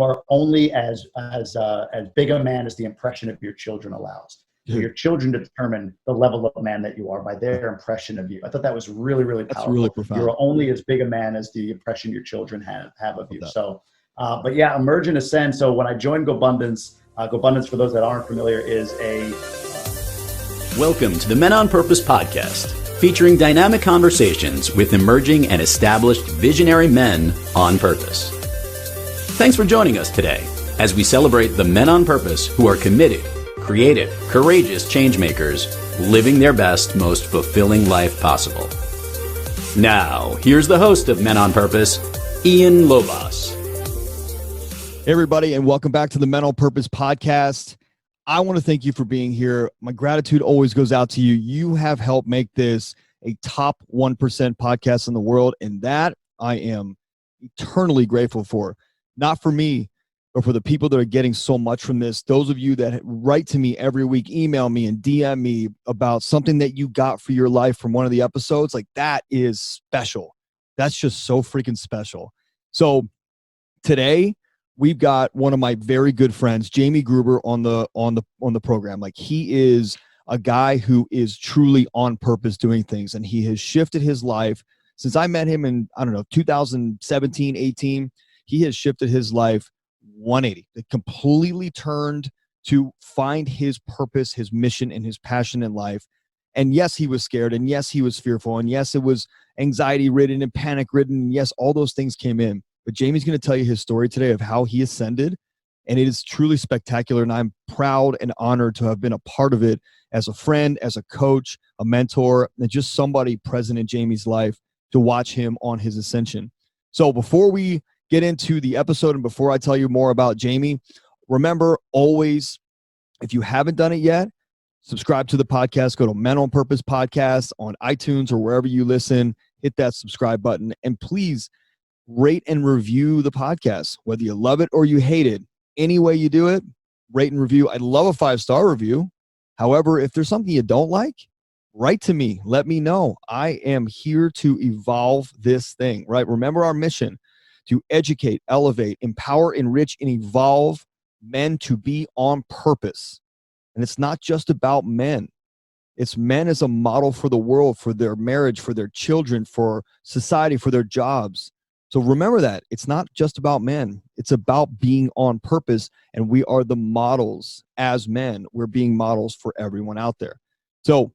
are only as big a man as the impression of your children allows. So your children determine the level of man that you are by their impression of you. I thought that was really, really powerful. That's really profound. You're only as big a man as the impression your children have of you. So, but yeah, Emerge and Ascend. So when I joined Gobundance, Gobundance, for those that aren't familiar, is a... Welcome to the Men on Purpose podcast, featuring dynamic conversations with emerging and established visionary men on purpose. Thanks for joining us today as we celebrate the men on purpose who are committed, creative, courageous changemakers, living their best, most fulfilling life possible. Now, here's the host of Men on Purpose, Ian Lobas. Hey, everybody, and welcome back to the Men on Purpose podcast. I want to thank you for being here. My gratitude always goes out to you. You have helped make this a top 1% podcast in the world, and that I am eternally grateful for. Not for me, but for the people that are getting so much from this. Those of you that write to me every week, email me and DM me about something that you got for your life from one of the episodes, like that is special. That's just so freaking special. So today we've got one of my very good friends, Jamie Gruber, on the program. Like, he is a guy who is truly on purpose doing things, and he has shifted his life since I met him in, 2017, 18. He has shifted his life 180. It completely turned to find his purpose, his mission, and his passion in life. And yes, he was scared. And yes, he was fearful. And yes, it was anxiety ridden and panic ridden. And yes, all those things came in. But Jamie's going to tell you his story today of how he ascended. And it is truly spectacular. And I'm proud and honored to have been a part of it as a friend, as a coach, a mentor, and just somebody present in Jamie's life to watch him on his ascension. So before we get into the episode and before I tell you more about Jamie, remember always, if you haven't done it yet, subscribe to the podcast. Go to Men on Purpose Podcast on iTunes or wherever you listen. Hit that subscribe button, and please rate and review the podcast, whether you love it or you hate it. Any way you do it, rate and review. I'd love a 5-star review. However, if there's something you don't like, write to me. Let me know. I am here to evolve this thing, right? Remember our mission: to educate, elevate, empower, enrich, and evolve men to be on purpose. And it's not just about men. It's men as a model for the world, for their marriage, for their children, for society, for their jobs. So remember that. It's not just about men. It's about being on purpose, and we are the models as men. We're being models for everyone out there. So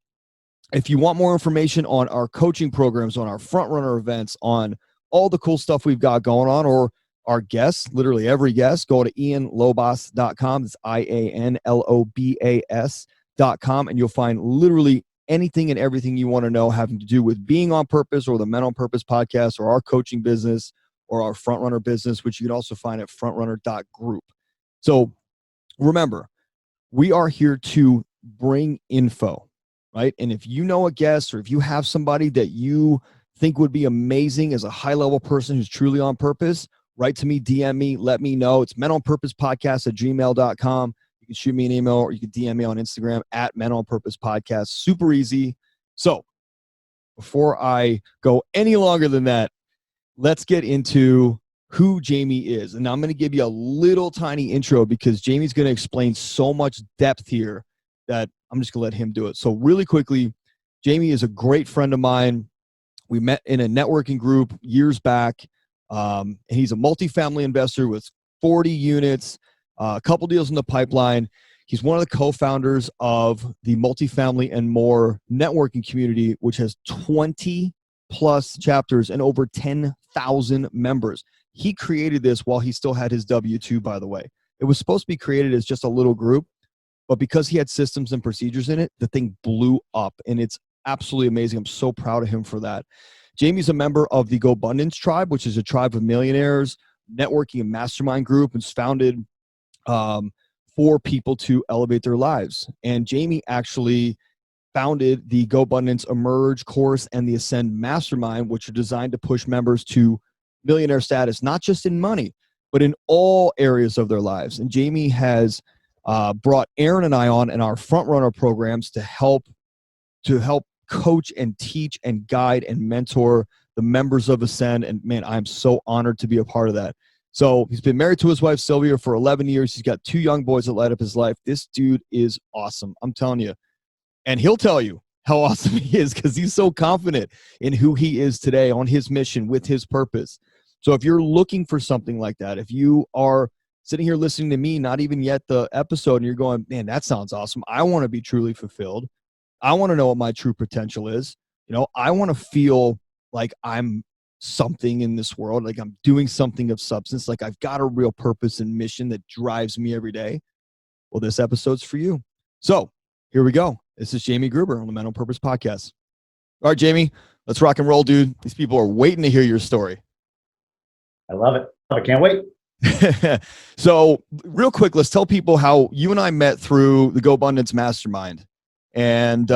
if you want more information on our coaching programs, on our frontrunner events, on all the cool stuff we've got going on, or our guests, literally every guest, go to ianlobas.com. It's IANLOBAS.com, and you'll find literally anything and everything you want to know having to do with being on purpose, or the Men on Purpose podcast, or our coaching business, or our frontrunner business, which you can also find at frontrunner.group. So remember, we are here to bring info, right? And if you know a guest, or if you have somebody that you think would be amazing as a high-level person who's truly on purpose, write to me, DM me, let me know. It's menonpurposepodcast@gmail.com. You can shoot me an email, or you can DM me on Instagram at menonpurposepodcast. Super easy. So before I go any longer than that, let's get into who Jamie is. And I'm going to give you a little tiny intro, because Jamie's going to explain so much depth here that I'm just going to let him do it. So really quickly, Jamie is a great friend of mine. We met in a networking group years back. And he's a multifamily investor with 40 units, a couple deals in the pipeline. He's one of the co-founders of the Multifamily and More networking community, which has 20 plus chapters and over 10,000 members. He created this while he still had his W-2, by the way. It was supposed to be created as just a little group, but because he had systems and procedures in it, the thing blew up, and it's absolutely amazing. I'm so proud of him for that. Jamie's a member of the Gobundance tribe, which is a tribe of millionaires, networking and mastermind group. It's founded for people to elevate their lives. And Jamie actually founded the Gobundance Emerge course and the Ascend Mastermind, which are designed to push members to millionaire status, not just in money, but in all areas of their lives. And Jamie has brought Aaron and I on in our frontrunner programs to help coach and teach and guide and mentor the members of Ascend. And man, I'm so honored to be a part of that. So he's been married to his wife, Sylvia, for 11 years. He's got 2 young boys that light up his life. This dude is awesome. I'm telling you. And he'll tell you how awesome he is because he's so confident in who he is today on his mission with his purpose. So if you're looking for something like that, if you are sitting here listening to me, not even yet the episode, and you're going, man, that sounds awesome. I want to be truly fulfilled. I want to know what my true potential is. I want to feel like I'm something in this world, like I'm doing something of substance, like I've got a real purpose and mission that drives me every day. Well, this episode's for you. So here we go. This is Jamie Gruber on the Men on Purpose podcast. All right, Jamie, let's rock and roll, dude. These people are waiting to hear your story. I love it. I can't wait. So real quick, let's tell people how you and I met through the Gobundance Mastermind. And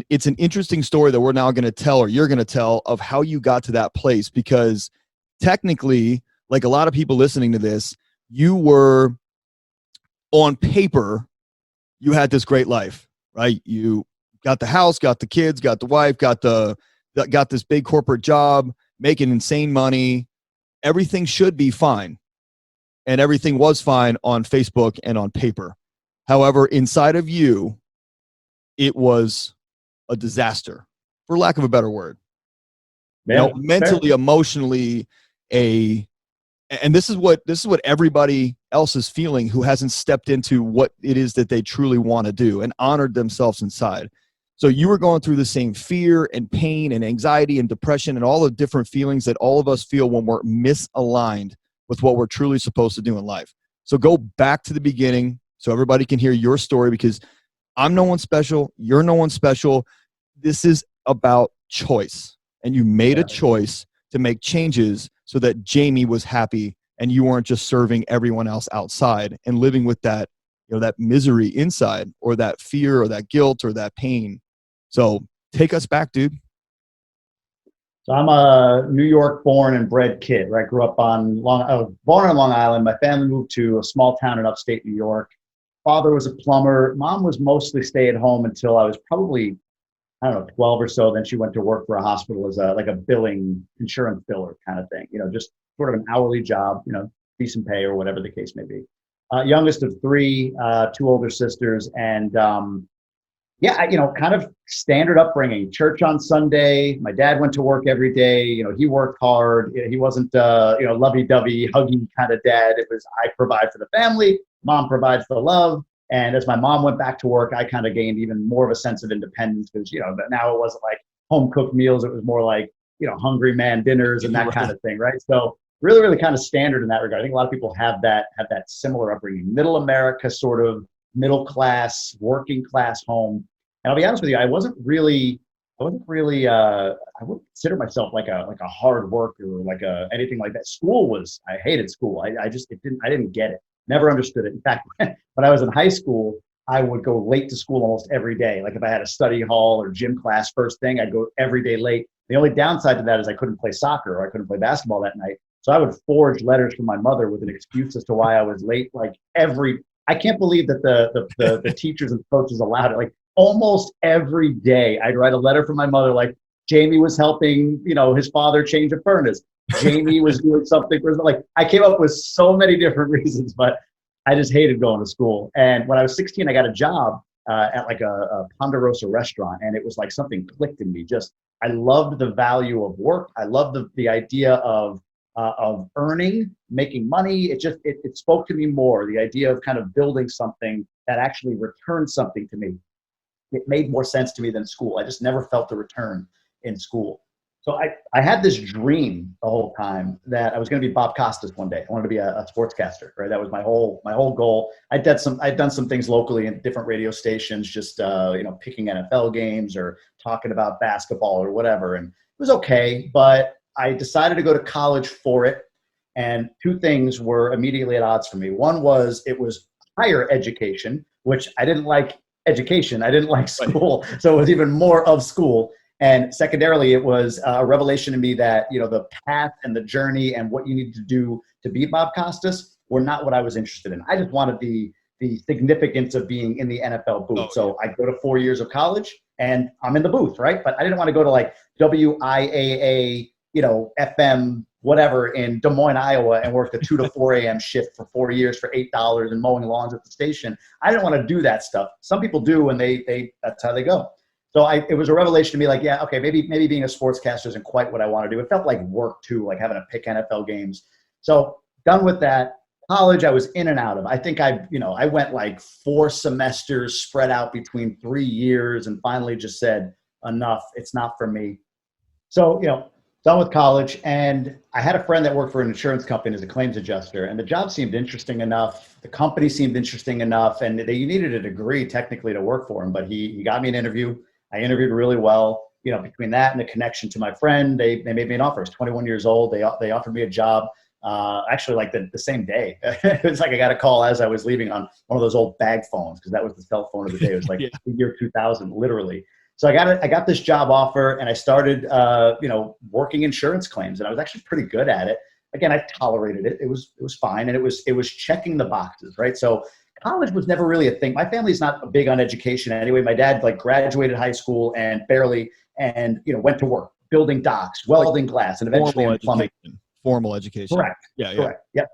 it's an interesting story that we're now going to tell, or you're going to tell, of how you got to that place, because technically, like a lot of people listening to this, you were on paper, you had this great life, right? You got the house, got the kids, got the wife, got this big corporate job, making insane money. Everything should be fine. And everything was fine on Facebook and on paper. However, inside of you, it was a disaster, for lack of a better word. Mentally, emotionally, and this is what everybody else is feeling who hasn't stepped into what it is that they truly want to do and honored themselves inside. So you were going through the same fear and pain and anxiety and depression and all the different feelings that all of us feel when we're misaligned with what we're truly supposed to do in life. So go back to the beginning so everybody can hear your story, because I'm no one special. You're no one special. This is about choice. And you made a choice to make changes so that Jamie was happy and you weren't just serving everyone else outside and living with that, that misery inside, or that fear or that guilt or that pain. So take us back, dude. So I'm a New York born and bred kid, right? I was born on Long Island. My family moved to a small town in upstate New York. Father was a plumber. Mom was mostly stay at home until I was probably, 12 or so. Then she went to work for a hospital as a billing, insurance biller kind of thing, just sort of an hourly job, decent pay or whatever the case may be. Youngest of 3, 2 older sisters. And kind of standard upbringing, church on Sunday. My dad went to work every day. He worked hard. He wasn't, lovey-dovey, huggy kind of dad. It was, I provide for the family. Mom provides the love. And as my mom went back to work, I kind of gained even more of a sense of independence because, but now it wasn't like home cooked meals. It was more like, hungry man dinners and that kind of thing. Right. So really, really kind of standard in that regard. I think a lot of people have that similar upbringing, middle America, sort of middle class, working class home. And I'll be honest with you, I wouldn't consider myself like a hard worker or anything like that. I hated school. I didn't get it. Never understood it. In fact, when I was in high school, I would go late to school almost every day. Like if I had a study hall or gym class first thing, I'd go every day late. The only downside to that is I couldn't play soccer or I couldn't play basketball that night. So I would forge letters from my mother with an excuse as to why I was late. I can't believe that the teachers and coaches allowed it. Like almost every day I'd write a letter from my mother, like Jamie was helping, his father change a furnace. Jamie was doing something for I came up with so many different reasons, but I just hated going to school. And when I was 16, I got a job at a Ponderosa restaurant, and it was like something clicked in me. I loved the value of work. I loved the idea of earning, making money. It spoke to me more. The idea of kind of building something that actually returned something to me. It made more sense to me than school. I just never felt the return in school. So I had this dream the whole time that I was going to be Bob Costas one day. I wanted to be a sportscaster, right? That was my whole goal. I'd done some things locally in different radio stations, just picking NFL games or talking about basketball or whatever, and it was okay. But I decided to go to college for it, and 2 things were immediately at odds for me. One was it was higher education, which I didn't like education. I didn't like school, so it was even more of school. And secondarily, it was a revelation to me that, the path and the journey and what you need to do to beat Bob Costas were not what I was interested in. I just wanted the significance of being in the NFL booth. So I go to 4 years of college and I'm in the booth, right? But I didn't want to go to WIAA, FM whatever in Des Moines, Iowa, and worked a 2 to 4 a.m. shift for 4 years for $8 and mowing lawns at the station. I didn't want to do that stuff. Some people do, and they that's how they go. So it was a revelation to me, like, yeah, okay, maybe being a sportscaster isn't quite what I want to do. It felt like work too, like having to pick NFL games. So done with that. College, I was in and out of. I think I went like 4 semesters spread out between 3 years, and finally just said, enough, it's not for me. So, done with college, and I had a friend that worked for an insurance company as a claims adjuster, and the job seemed interesting enough. The company seemed interesting enough, and you needed a degree technically to work for him, but he got me an interview. I interviewed really well. Between that and the connection to my friend, they made me an offer. I was 21 years old. They offered me a job. Actually, like the same day. It was like I got a call as I was leaving on one of those old bag phones, because that was the cell phone of the day. It was like the year 2000, literally. So I got this job offer, and I started, working insurance claims, and I was actually pretty good at it. Again, I tolerated it. It was fine, and it was checking the boxes, right? So college was never really a thing. My family's not big on education anyway. My dad graduated high school and barely, and went to work building docks, welding glass, and eventually in plumbing. Formal education. Correct. Yeah. Correct. Yep.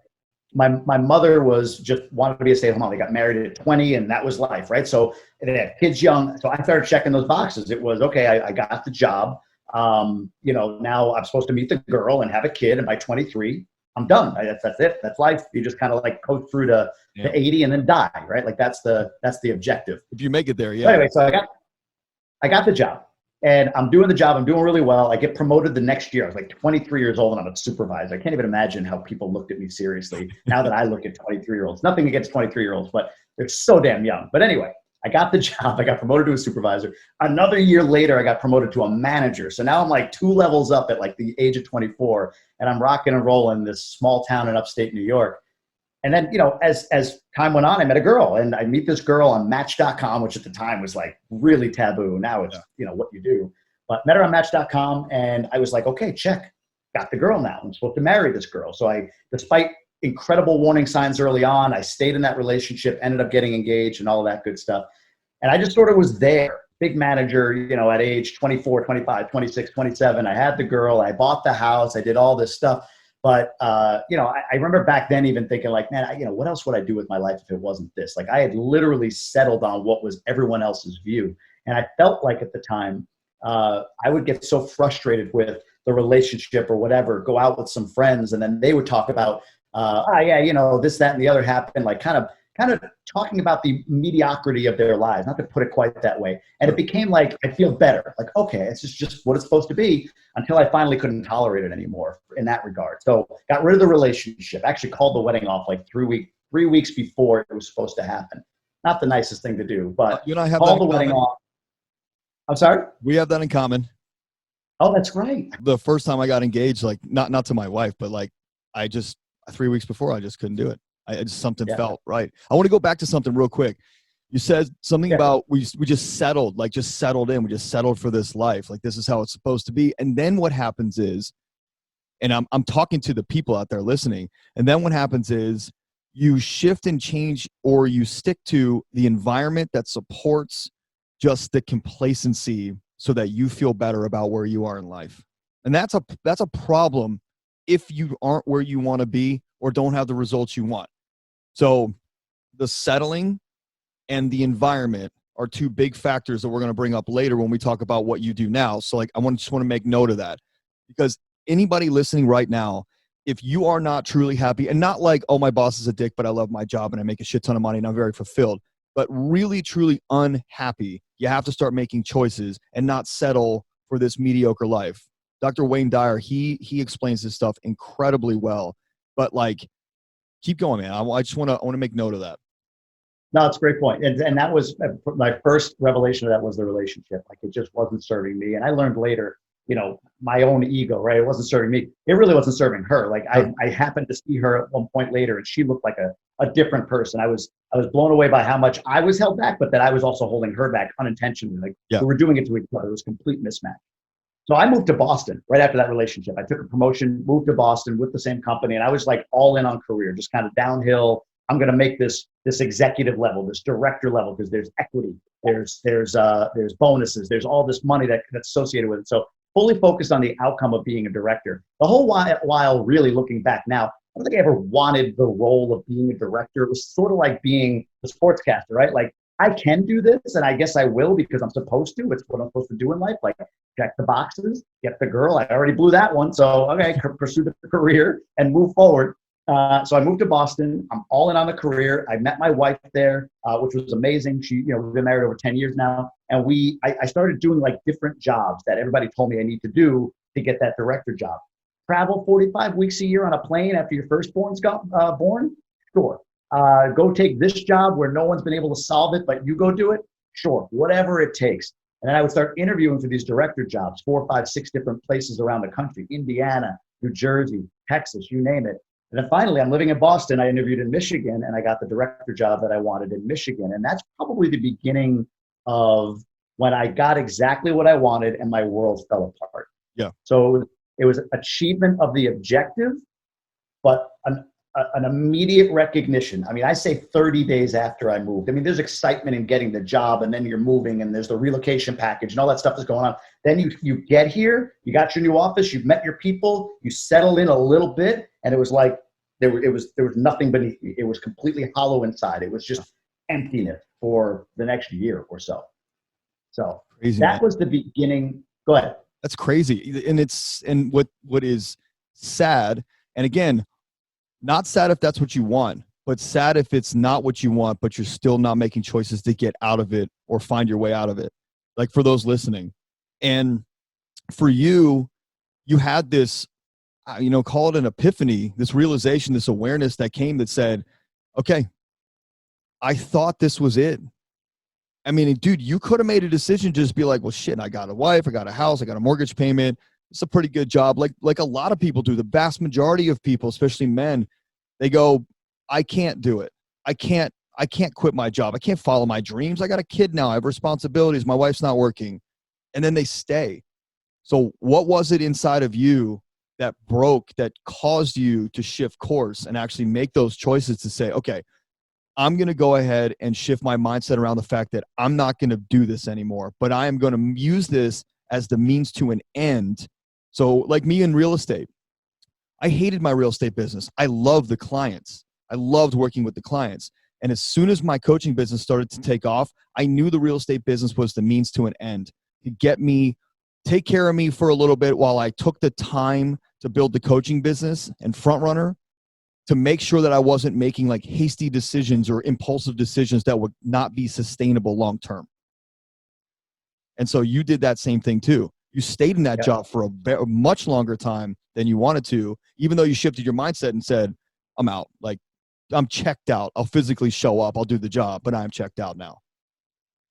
My mother was just wanted to be a stay-at-home mom. They got married at 20, and that was life, right? So they had kids young. So I started checking those boxes. It was okay. I got the job. Now I'm supposed to meet the girl and have a kid, and by 23, I'm done. That's it. That's life. You just kind of coast through to 80 and then die, right? Like that's the objective. If you make it there, yeah. So anyway, so I got the job. And I'm doing the job. I'm doing really well. I get promoted the next year. I was like 23 years old, and I'm a supervisor. I can't even imagine how people looked at me seriously now that I look at 23-year-olds. Nothing against 23-year-olds, but they're so damn young. But anyway, I got the job. I got promoted to a supervisor. Another year later, I got promoted to a manager. So now I'm like 2 levels up at the age of 24, and I'm rocking and rolling this small town in upstate New York. And then, as time went on, I met a girl, and I meet this girl on Match.com, which at the time was really taboo. Now it's, what you do. But met her on Match.com, and I was like, okay, check. Got the girl now. I'm supposed to marry this girl. So despite incredible warning signs early on, I stayed in that relationship, ended up getting engaged and all of that good stuff. And I just sort of was there. Big manager, at age 24, 25, 26, 27. I had the girl. I bought the house. I did all this stuff. But, I remember back then even thinking man, what else would I do with my life if it wasn't this? I had literally settled on what was everyone else's view. And I felt like at the time, I would get so frustrated with the relationship or whatever, go out with some friends, and then they would talk about, this, that, and the other happened, kind of talking about the mediocrity of their lives, not to put it quite that way. And it became I feel better. Okay, it's just what it's supposed to be, until I finally couldn't tolerate it anymore in that regard. So got rid of the relationship, actually called the wedding off 3 weeks before it was supposed to happen. Not the nicest thing to do, but I have called the wedding off. I'm sorry? We have that in common. Oh, that's right. The first time I got engaged, not to my wife, but I just 3 weeks before, I just couldn't do it. Something felt right. I want to go back to something real quick. You said something about we just settled, just settled in. We just settled for this life. This is how it's supposed to be. And then what happens is, and I'm talking to the people out there listening, and then what happens is you shift and change, or you stick to the environment that supports just the complacency so that you feel better about where you are in life. And that's a problem if you aren't where you want to be or don't have the results you want. So the settling and the environment are 2 big factors that we're going to bring up later when we talk about what you do now. So I just want to make note of that, because anybody listening right now, if you are not truly happy, and not oh, my boss is a dick, but I love my job and I make a shit ton of money and I'm very fulfilled, but really, truly unhappy, you have to start making choices and not settle for this mediocre life. Dr. Wayne Dyer, he explains this stuff incredibly well, but keep going, man. I just want to make note of that. No, it's a great point. And that was my first revelation of that, was the relationship. It just wasn't serving me. And I learned later, my own ego, right? It wasn't serving me. It really wasn't serving her. I happened to see her at one point later, and she looked like a different person. I was blown away by how much I was held back, but that I was also holding her back unintentionally. We were doing it to each other. It was a complete mismatch. So I moved to Boston right after that relationship. I took a promotion, moved to Boston with the same company, and I was all in on career, just kind of downhill. I'm going to make this executive level, this director level, because there's equity, there's bonuses, there's all this money that's associated with it. So fully focused on the outcome of being a director. The whole while really looking back now, I don't think I ever wanted the role of being a director. It was sort of like being a sportscaster, right? Like, I can do this, and I guess I will because I'm supposed to. It's what I'm supposed to do in life. Like, check the boxes, get the girl. I already blew that one. So, okay, pursue the career and move forward. So I moved to Boston. I'm all in on the career. I met my wife there, which was amazing. She, we've been married over 10 years now. And I started doing like different jobs that everybody told me I need to do to get that director job. Travel 45 weeks a year on a plane after your firstborn's born? Sure. Go take this job where no one's been able to solve it, but you go do it? Sure. Whatever it takes. And then I would start interviewing for these director jobs, 4, 5, 6 different places around the country, Indiana, New Jersey, Texas, you name it. And then finally, I'm living in Boston. I interviewed in Michigan, and I got the director job that I wanted in Michigan. And that's probably the beginning of when I got exactly what I wanted and my world fell apart. Yeah. So it was achievement of the objective, but an immediate recognition. I mean, I say 30 days after I moved. I mean, there's excitement in getting the job, and then you're moving, and there's the relocation package, and all that stuff is going on. Then you get here, you got your new office, you've met your people, you settle in a little bit, and it was like there was nothing beneath me. It was completely hollow inside. It was just emptiness for the next year or so. So crazy, that man. was the beginning. Go ahead. That's crazy. And what is sad, and again, not sad if that's what you want, but sad if it's not what you want, but you're still not making choices to get out of it or find your way out of it. Like for those listening. And for you, you had this, call it an epiphany, this realization, this awareness that came that said, okay, I thought this was it. I mean, dude, you could have made a decision to just be like, well, shit, I got a wife, I got a house, I got a mortgage payment. It's a pretty good job. Like a lot of people do. The vast majority of people, especially men, they go, I can't do it. I can't quit my job. I can't follow my dreams. I got a kid now. I have responsibilities. My wife's not working. And then they stay. So what was it inside of you that broke, that caused you to shift course and actually make those choices to say, okay, I'm going to go ahead and shift my mindset around the fact that I'm not going to do this anymore, but I am going to use this as the means to an end. So like me in real estate, I hated my real estate business. I loved the clients. I loved working with the clients. And as soon as my coaching business started to take off, I knew the real estate business was the means to an end to get me, take care of me for a little bit while I took the time to build the coaching business and front runner to make sure that I wasn't making like hasty decisions or impulsive decisions that would not be sustainable long-term. And so you did that same thing too. You stayed in that job for a much longer time than you wanted to, even though you shifted your mindset and said, I'm out. Like, I'm checked out. I'll physically show up. I'll do the job, but I'm checked out now.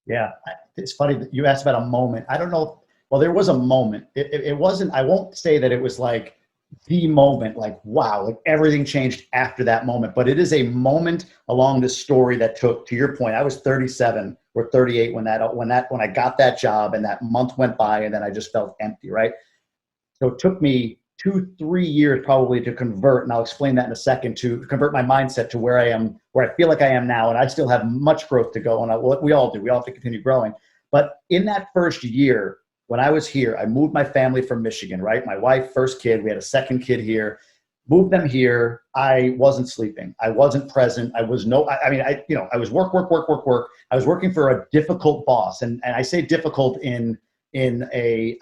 Yeah. It's funny that you asked about a moment. I don't know. Well, there was a moment. It wasn't, I won't say that it was like the moment, like, wow, like everything changed after that moment, but it is a moment along the story that took, to your point, I was 37 or 38 when I got that job, and that month went by, and then I just felt empty, right? So it took me 2-3 years probably to convert, and I'll explain that in a second, to convert my mindset to where I am, where I feel like I am now, and I still have much growth to go, and we all do. We all have to continue growing. But in that first year, when I was here, I moved my family from Michigan, right? My wife, first kid, we had a second kid here, moved them here. I wasn't sleeping. I wasn't present. I was I was work. I was working for a difficult boss. And I say difficult in a,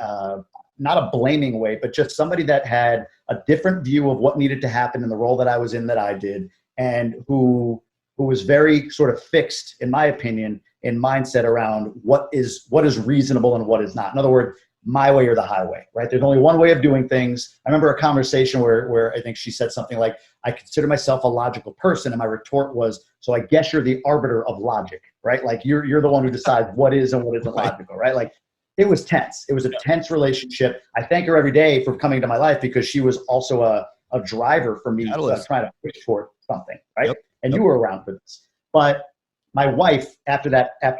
not a blaming way, but just somebody that had a different view of what needed to happen in the role that I was in that I did, and who was very sort of fixed, in my opinion, in mindset around what is reasonable and what is not. In other words, my way or the highway, right? There's only one way of doing things. I remember a conversation where I think she said something like, I consider myself a logical person. And my retort was, so I guess you're the arbiter of logic, right? Like you're the one who decides what is and what isn't logical, right? Like it was tense. It was a tense relationship. I thank her every day for coming into my life, because she was also a driver for me trying to push toward something, right? Yep. And you were around for this. But my wife, after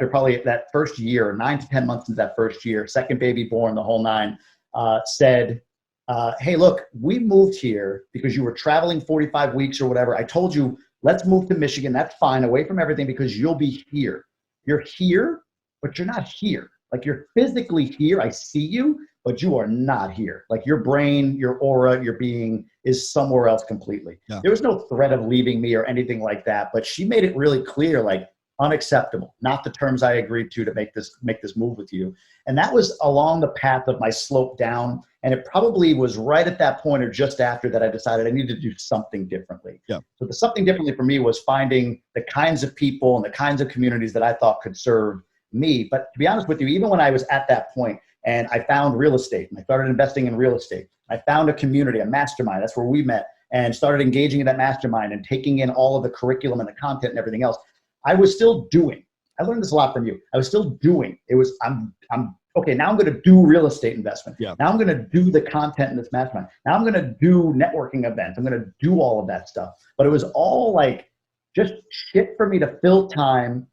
probably that first year, 9 to 10 months into that first year, second baby born, the whole nine, said, hey, look, we moved here because you were traveling 45 weeks or whatever. I told you, let's move to Michigan. That's fine, away from everything, because you'll be here. You're here, but you're not here. Like, you're physically here. I see you, but you are not here. Like your brain, your aura, your being is somewhere else completely. Yeah. There was no threat of leaving me or anything like that, but she made it really clear, like unacceptable, not the terms I agreed to make this move with you. And that was along the path of my slope down. And it probably was right at that point or just after that I decided I needed to do something differently. Yeah. So the something differently for me was finding the kinds of people and the kinds of communities that I thought could serve me. But to be honest with you, even when I was at that point and I found real estate and I started investing in real estate, I found a community, a mastermind, that's where we met, and started engaging in that mastermind and taking in all of the curriculum and the content and everything else. I was still doing. I learned this a lot from you. I was still doing. It was, I'm okay, now I'm going to do real estate investment. Yeah. Now I'm going to do the content in this mastermind. Now I'm going to do networking events. I'm going to do all of that stuff. But it was all like just shit for me to fill time,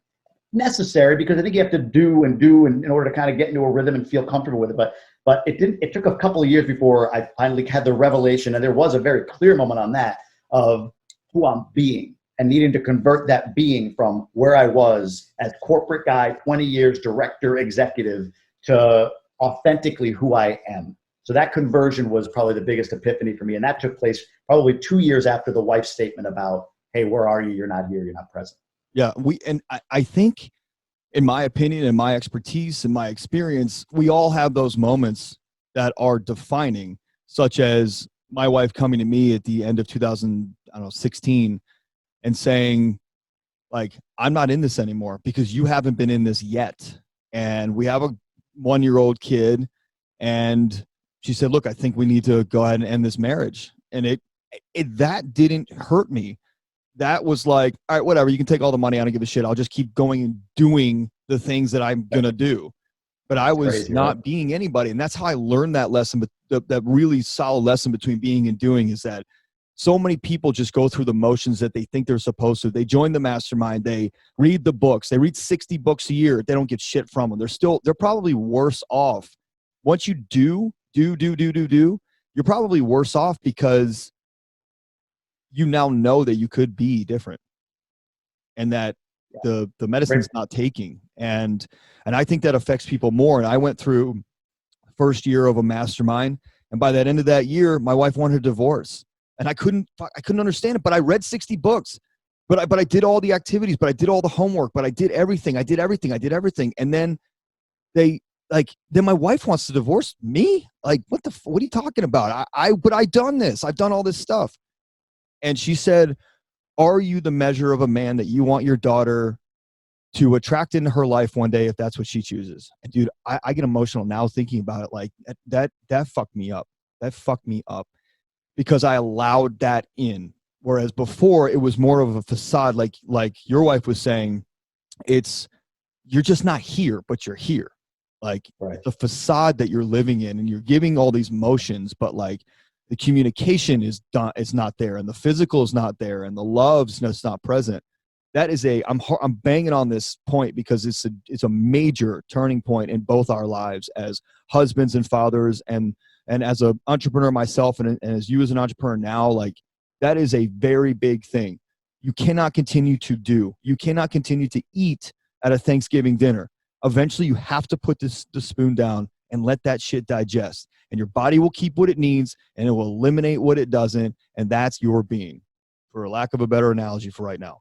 necessary because I think you have to do in order to kind of get into a rhythm and feel comfortable with it. But it took a couple of years before I finally had the revelation, and there was a very clear moment on that of who I'm being. And needing to convert that being from where I was as corporate guy, 20 years, director, executive, to authentically who I am. So that conversion was probably the biggest epiphany for me. And that took place probably 2 years after the wife's statement about, hey, where are you? You're not here. You're not present. Yeah. I think, in my opinion, and my expertise and my experience, we all have those moments that are defining, such as my wife coming to me at the end of 2016 and saying, like, I'm not in this anymore because you haven't been in this yet. And we have a 1-year-old kid. And she said, look, I think we need to go ahead and end this marriage. And that didn't hurt me. That was like, all right, whatever, you can take all the money. I don't give a shit. I'll just keep going and doing the things that I'm going to do. But I was crazy, not right? Being anybody. And that's how I learned that lesson. But that really solid lesson between being and doing is that so many people just go through the motions that they think they're supposed to. They join the mastermind. They read the books. They read 60 books a year. They don't get shit from them. They're probably worse off. Once you do, you're probably worse off because you now know that you could be different and that the medicine's not taking. And I think that affects people more. And I went through first year of a mastermind. And by that end of that year, my wife wanted a divorce. And I couldn't understand it, but I read 60 books, but I did all the activities, but I did all the homework, but I did everything. And then then my wife wants to divorce me. Like, what are you talking about? But I done this. I've done all this stuff. And she said, are you the measure of a man that you want your daughter to attract into her life one day if that's what she chooses? And dude, I get emotional now thinking about it. Like that fucked me up. That fucked me up. Because I allowed that in. Whereas before it was more of a facade, like your wife was saying, you're just not here, but you're here. Like right. The facade that you're living in and you're giving all these motions, but like the communication is not there and the physical is not there and the love's not present. That is I'm banging on this point because it's a major turning point in both our lives as husbands and fathers and as an entrepreneur myself and as you as an entrepreneur now, like that is a very big thing. You cannot continue to eat at a Thanksgiving dinner. Eventually you have to put the spoon down and let that shit digest. And your body will keep what it needs and it will eliminate what it doesn't. And that's your being, for a lack of a better analogy for right now.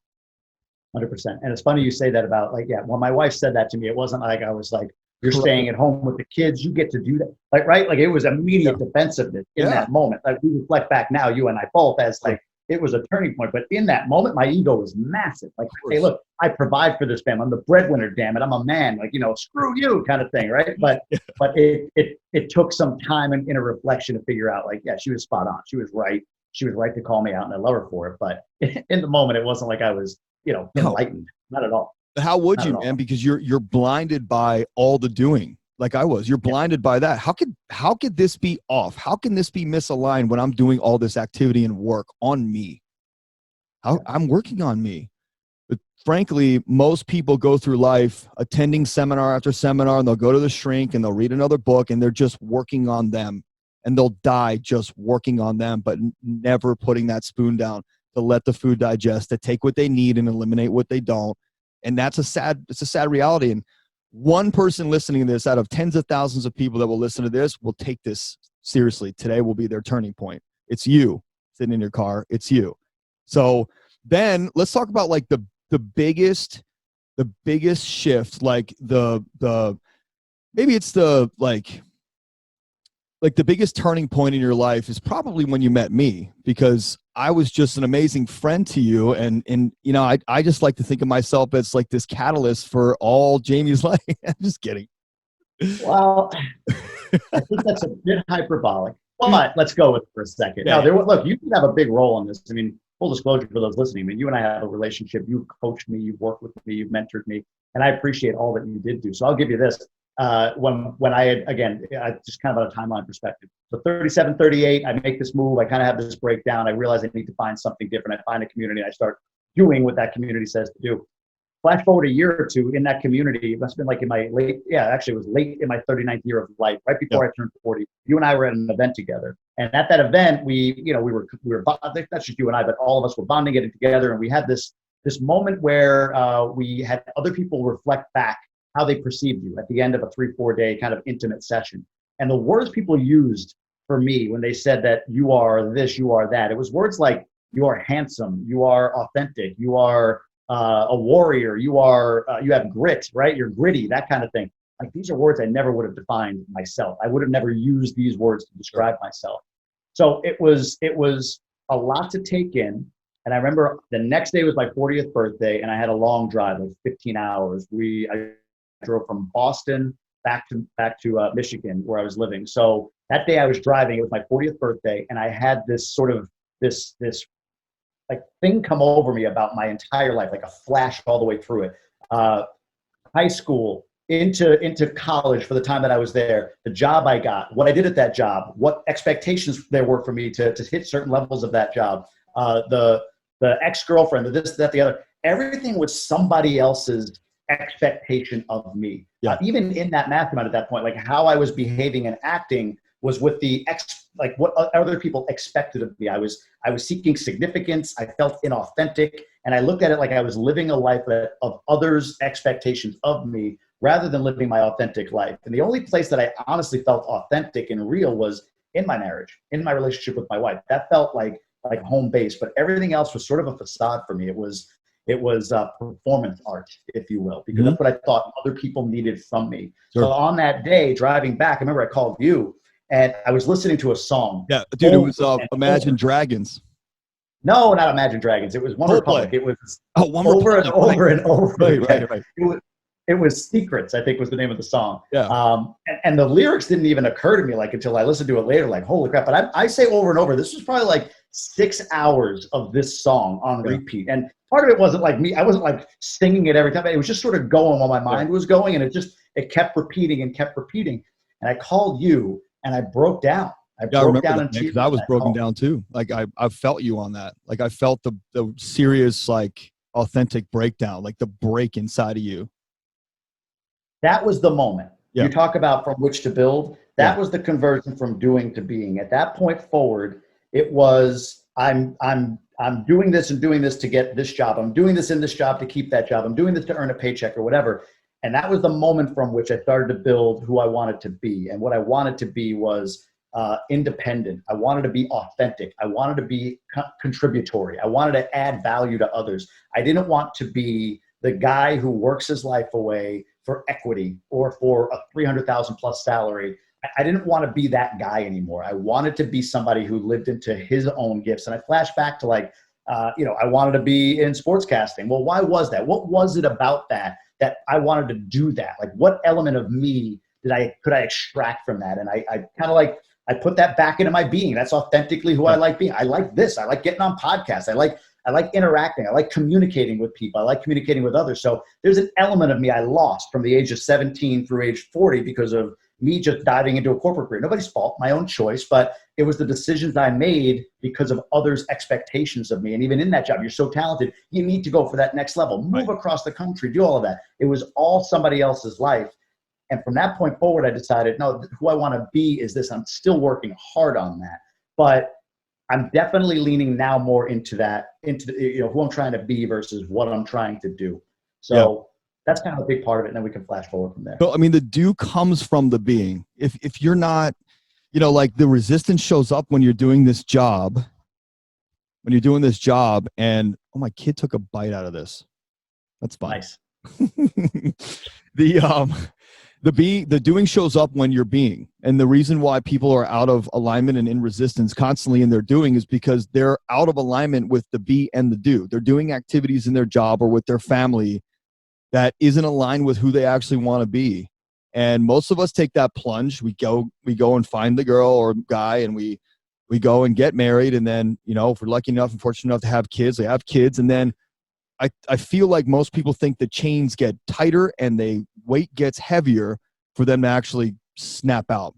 100%. And it's funny you say that about when my wife said that to me, it wasn't like I was like, you're staying at home with the kids, you get to do that. Like, right? Like it was immediate defensiveness in that moment. Like we reflect back now, you and I both, as like, it was a turning point. But in that moment, my ego was massive. Like, hey, look, I provide for this family. I'm the breadwinner, damn it. I'm a man. Like, screw you kind of thing, right? But it took some time and inner reflection to figure out, like, yeah, she was spot on. She was right. She was right to call me out, and I love her for it. But in the moment, it wasn't like I was, enlightened. Not at all. How would you, man? Because you're blinded by all the doing, like I was. You're blinded by that. How could this be off? How can this be misaligned when I'm doing all this activity and work on me? I'm working on me. But frankly, most people go through life attending seminar after seminar, and they'll go to the shrink and they'll read another book, and they're just working on them, and they'll die just working on them, but never putting that spoon down to let the food digest, to take what they need and eliminate what they don't. And it's a sad reality. And one person listening to this out of tens of thousands of people that will listen to this will take this seriously. Today will be their turning point. It's you sitting in your car. It's you. So then let's talk about like the biggest shift, like maybe it's the the biggest turning point in your life is probably when you met me, because I was just an amazing friend to you. And you know, I just like to think of myself as like this catalyst for all Jamie's life. I'm just kidding. Well, I think that's a bit hyperbolic, but let's go with it for a second. Yeah. Now, look, you have a big role in this. I mean, full disclosure for those listening, I mean, you and I have a relationship. You've coached me, you've worked with me, you've mentored me, and I appreciate all that you did do. So I'll give you this. When I had, again, I just kind of on a timeline perspective. So 37, 38, I make this move. I kind of have this breakdown. I realize I need to find something different. I find a community. And I start doing what that community says to do. Flash forward a year or two in that community. It must have been like in my it was late in my 39th year of life, right before I turned 40. You and I were at an event together. And at that event, we were, that's just you and I, but all of us were bonding, getting together. And we had this moment where we had other people reflect back how they perceived you at the end of a 3-4 day kind of intimate session. And the words people used for me when they said that you are this, you are that, it was words like, you are handsome, you are authentic, you are a warrior, you have grit, right? You're gritty, that kind of thing. Like, these are words I never would have defined myself. I would have never used these words to describe myself. So it was a lot to take in. And I remember the next day was my 40th birthday, and I had a long drive of 15 hours. I drove from Boston back to Michigan, where I was living. So that day I was driving. It was my 40th birthday, and I had this sort of this like thing come over me about my entire life, like a flash all the way through it. High school into college, for the time that I was there, the job I got, what I did at that job, what expectations there were for me to hit certain levels of that job, the ex-girlfriend, the this, that, the other. Everything was somebody else's expectation of me. Even in that mastermind at that point, like how I was behaving and acting was with like what other people expected of me. I was seeking significance. I felt inauthentic, and I looked at it like I was living a life of others' expectations of me rather than living my authentic life. And the only place that I honestly felt authentic and real was in my marriage, in my relationship with my wife. That felt like home base, but everything else was sort of a facade for me. It was performance art, if you will, because that's what I thought other people needed from me. Sure. So on that day, driving back, I remember I called you, and I was listening to a song. Yeah, dude, it was Imagine Dragons. No, not Imagine Dragons. It was One Republic. It was One over Republic. And over and over. Right. It was Secrets, I think, was the name of the song. Yeah. And the lyrics didn't even occur to me until I listened to it later, like, holy crap. But I say over and over, this was probably like 6 hours of this song on repeat. And part of it wasn't like me. I wasn't like singing it every time. It was just sort of going while my mind was going. And it kept repeating and kept repeating. And I called you, and I broke down. I broke down because I was broken down too. Like I felt you on that. Like I felt the serious, like authentic breakdown, like the break inside of you. That was the moment. You talk about from which to build. That was the conversion from doing to being. At that point forward, it was I'm doing this and doing this to get this job. I'm doing this in this job to keep that job. I'm doing this to earn a paycheck or whatever. And that was the moment from which I started to build who I wanted to be. And what I wanted to be was independent. I wanted to be authentic. I wanted to be contributory. I wanted to add value to others. I didn't want to be the guy who works his life away for equity or for a $300,000 plus salary. I didn't want to be that guy anymore. I wanted to be somebody who lived into his own gifts. And I flashed back to I wanted to be in sportscasting. Well, why was that? What was it about that I wanted to do that? Like, what element of me could I extract from that? And I kind of I put that back into my being. That's authentically who I like being. I like this. I like getting on podcasts. I like interacting. I like communicating with people. I like communicating with others. So there's an element of me I lost from the age of 17 through age 40 because of me just diving into a corporate career. Nobody's fault, my own choice, but it was the decisions I made because of others' expectations of me. And even in that job, you're so talented, you need to go for that next level, move across the country, do all of that. It was all somebody else's life. And from that point forward, I decided, no, who I want to be is this. I'm still working hard on that, but I'm definitely leaning now more into who I'm trying to be versus what I'm trying to do. So that's kind of a big part of it. And then we can flash forward from there. So, I mean, the do comes from the being. If you're not, like the resistance shows up when you're doing this job, and, oh, my kid took a bite out of this. That's fine. Nice. The doing shows up when you're being. And the reason why people are out of alignment and in resistance constantly in their doing is because they're out of alignment with the be and the do. They're doing activities in their job or with their family that isn't aligned with who they actually want to be. And most of us take that plunge. We go and find the girl or guy, and we go and get married. And then, if we're lucky enough and fortunate enough to have kids, they have kids. And then I feel like most people think the chains get tighter and the weight gets heavier for them to actually snap out.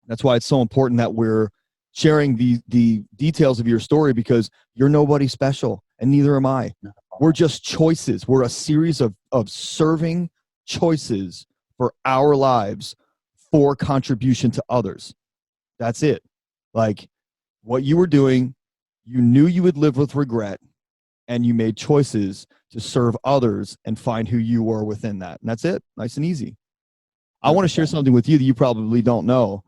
That's why it's so important that we're sharing the details of your story, because you're nobody special and neither am I. We're just choices. We're a series of serving choices for our lives for contribution to others. That's it. Like what you were doing, you knew you would live with regret, and you made choices to serve others and find who you were within that. And that's it. Nice and easy. I want to share something with you that you probably don't know.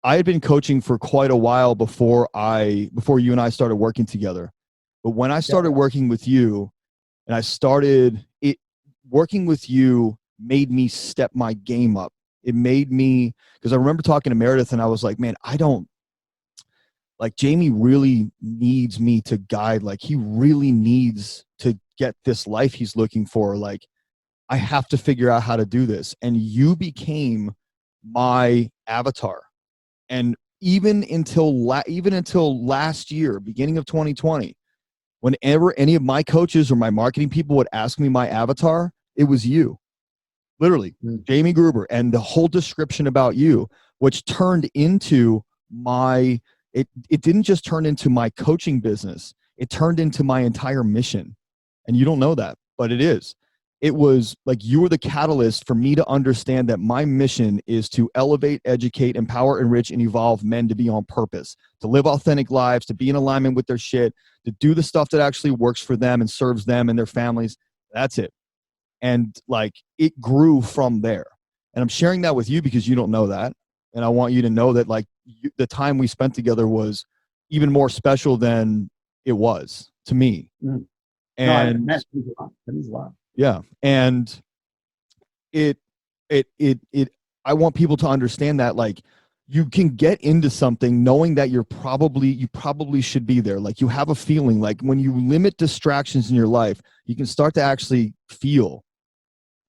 I had been coaching for quite a while before you and I started working together. But when I started working with you, and working with you made me step my game up. It made me, because I remember talking to Meredith and I was like, man, Jamie really needs me to guide. Like he really needs to get this life he's looking for. Like I have to figure out how to do this. And you became my avatar. And even until last year, beginning of 2020, whenever any of my coaches or my marketing people would ask me my avatar, it was you. Literally, Jamie Gruber, and the whole description about you, which turned into it didn't just turn into my coaching business. It turned into my entire mission. And you don't know that, but it is. It was like you were the catalyst for me to understand that my mission is to elevate, educate, empower, enrich, and evolve men to be on purpose, to live authentic lives, to be in alignment with their shit, to do the stuff that actually works for them and serves them and their families. That's it. And like it grew from there. And I'm sharing that with you because you don't know that. And I want you to know that like the time we spent together was even more special than it was to me. And that means a lot. Yeah. And I want people to understand that like you can get into something knowing that you probably should be there. Like you have a feeling like when you limit distractions in your life, you can start to actually feel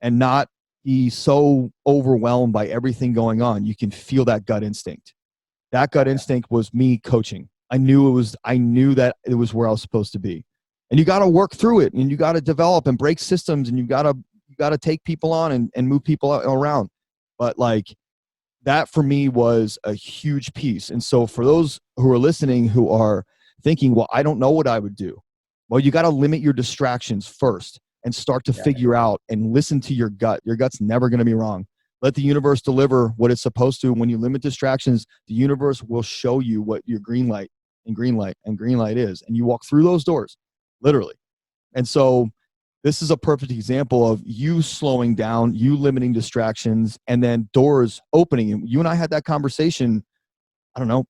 and not be so overwhelmed by everything going on. You can feel that gut instinct. That gut instinct was me coaching. I knew that it was where I was supposed to be. And you got to work through it, and you got to develop and break systems, and you got to take people on and move people around. But like that for me was a huge piece. And so for those who are listening who are thinking, well, I don't know what I would do. Well, you got to limit your distractions first and start to figure out and listen to your gut. Your gut's never going to be wrong. Let the universe deliver what it's supposed to. When you limit distractions, the universe will show you what your green light is. And you walk through those doors. Literally. And so this is a perfect example of you slowing down, you limiting distractions, and then doors opening. And you and I had that conversation, I don't know,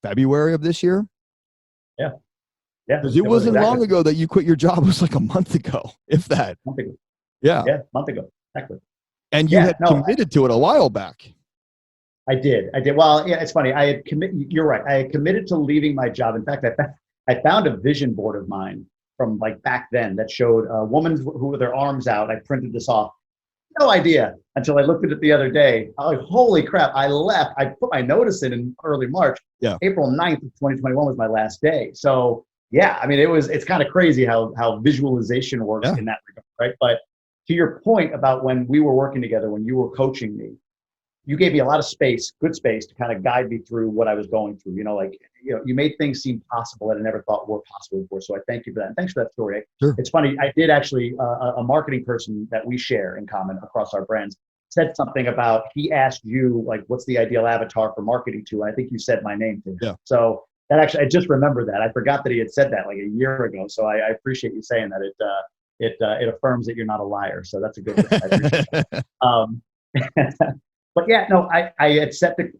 February of this year. Yeah. Because it wasn't long ago that you quit your job. It was like a month ago, if that. Month ago. Yeah. Yeah, month ago. Exactly. And you had committed to it a while back. I did. Well, yeah, it's funny. You're right. I had committed to leaving my job. In fact, I found a vision board of mine from like back then that showed a woman who with their arms out. I printed this off. No idea until I looked at it the other day. I was like, holy crap, I left. I put my notice in early March. Yeah. April 9th of 2021 was my last day. So yeah, I mean, it's kind of crazy how visualization works in that regard, right? But to your point about when we were working together, when you were coaching me, you gave me a lot of space, good space to kind of guide me through what I was going through. You made things seem possible that I never thought were possible before. So I thank you for that. And thanks for that story. Sure. It's funny. I did actually, a marketing person that we share in common across our brands said something about, he asked you, like, what's the ideal avatar for marketing to? And I think you said my name to him. Yeah. So that actually, I just remembered that. I forgot that he had said that like a year ago. So I appreciate you saying that. it affirms that you're not a liar. So that's a good thing. I appreciate that. But yeah, no, I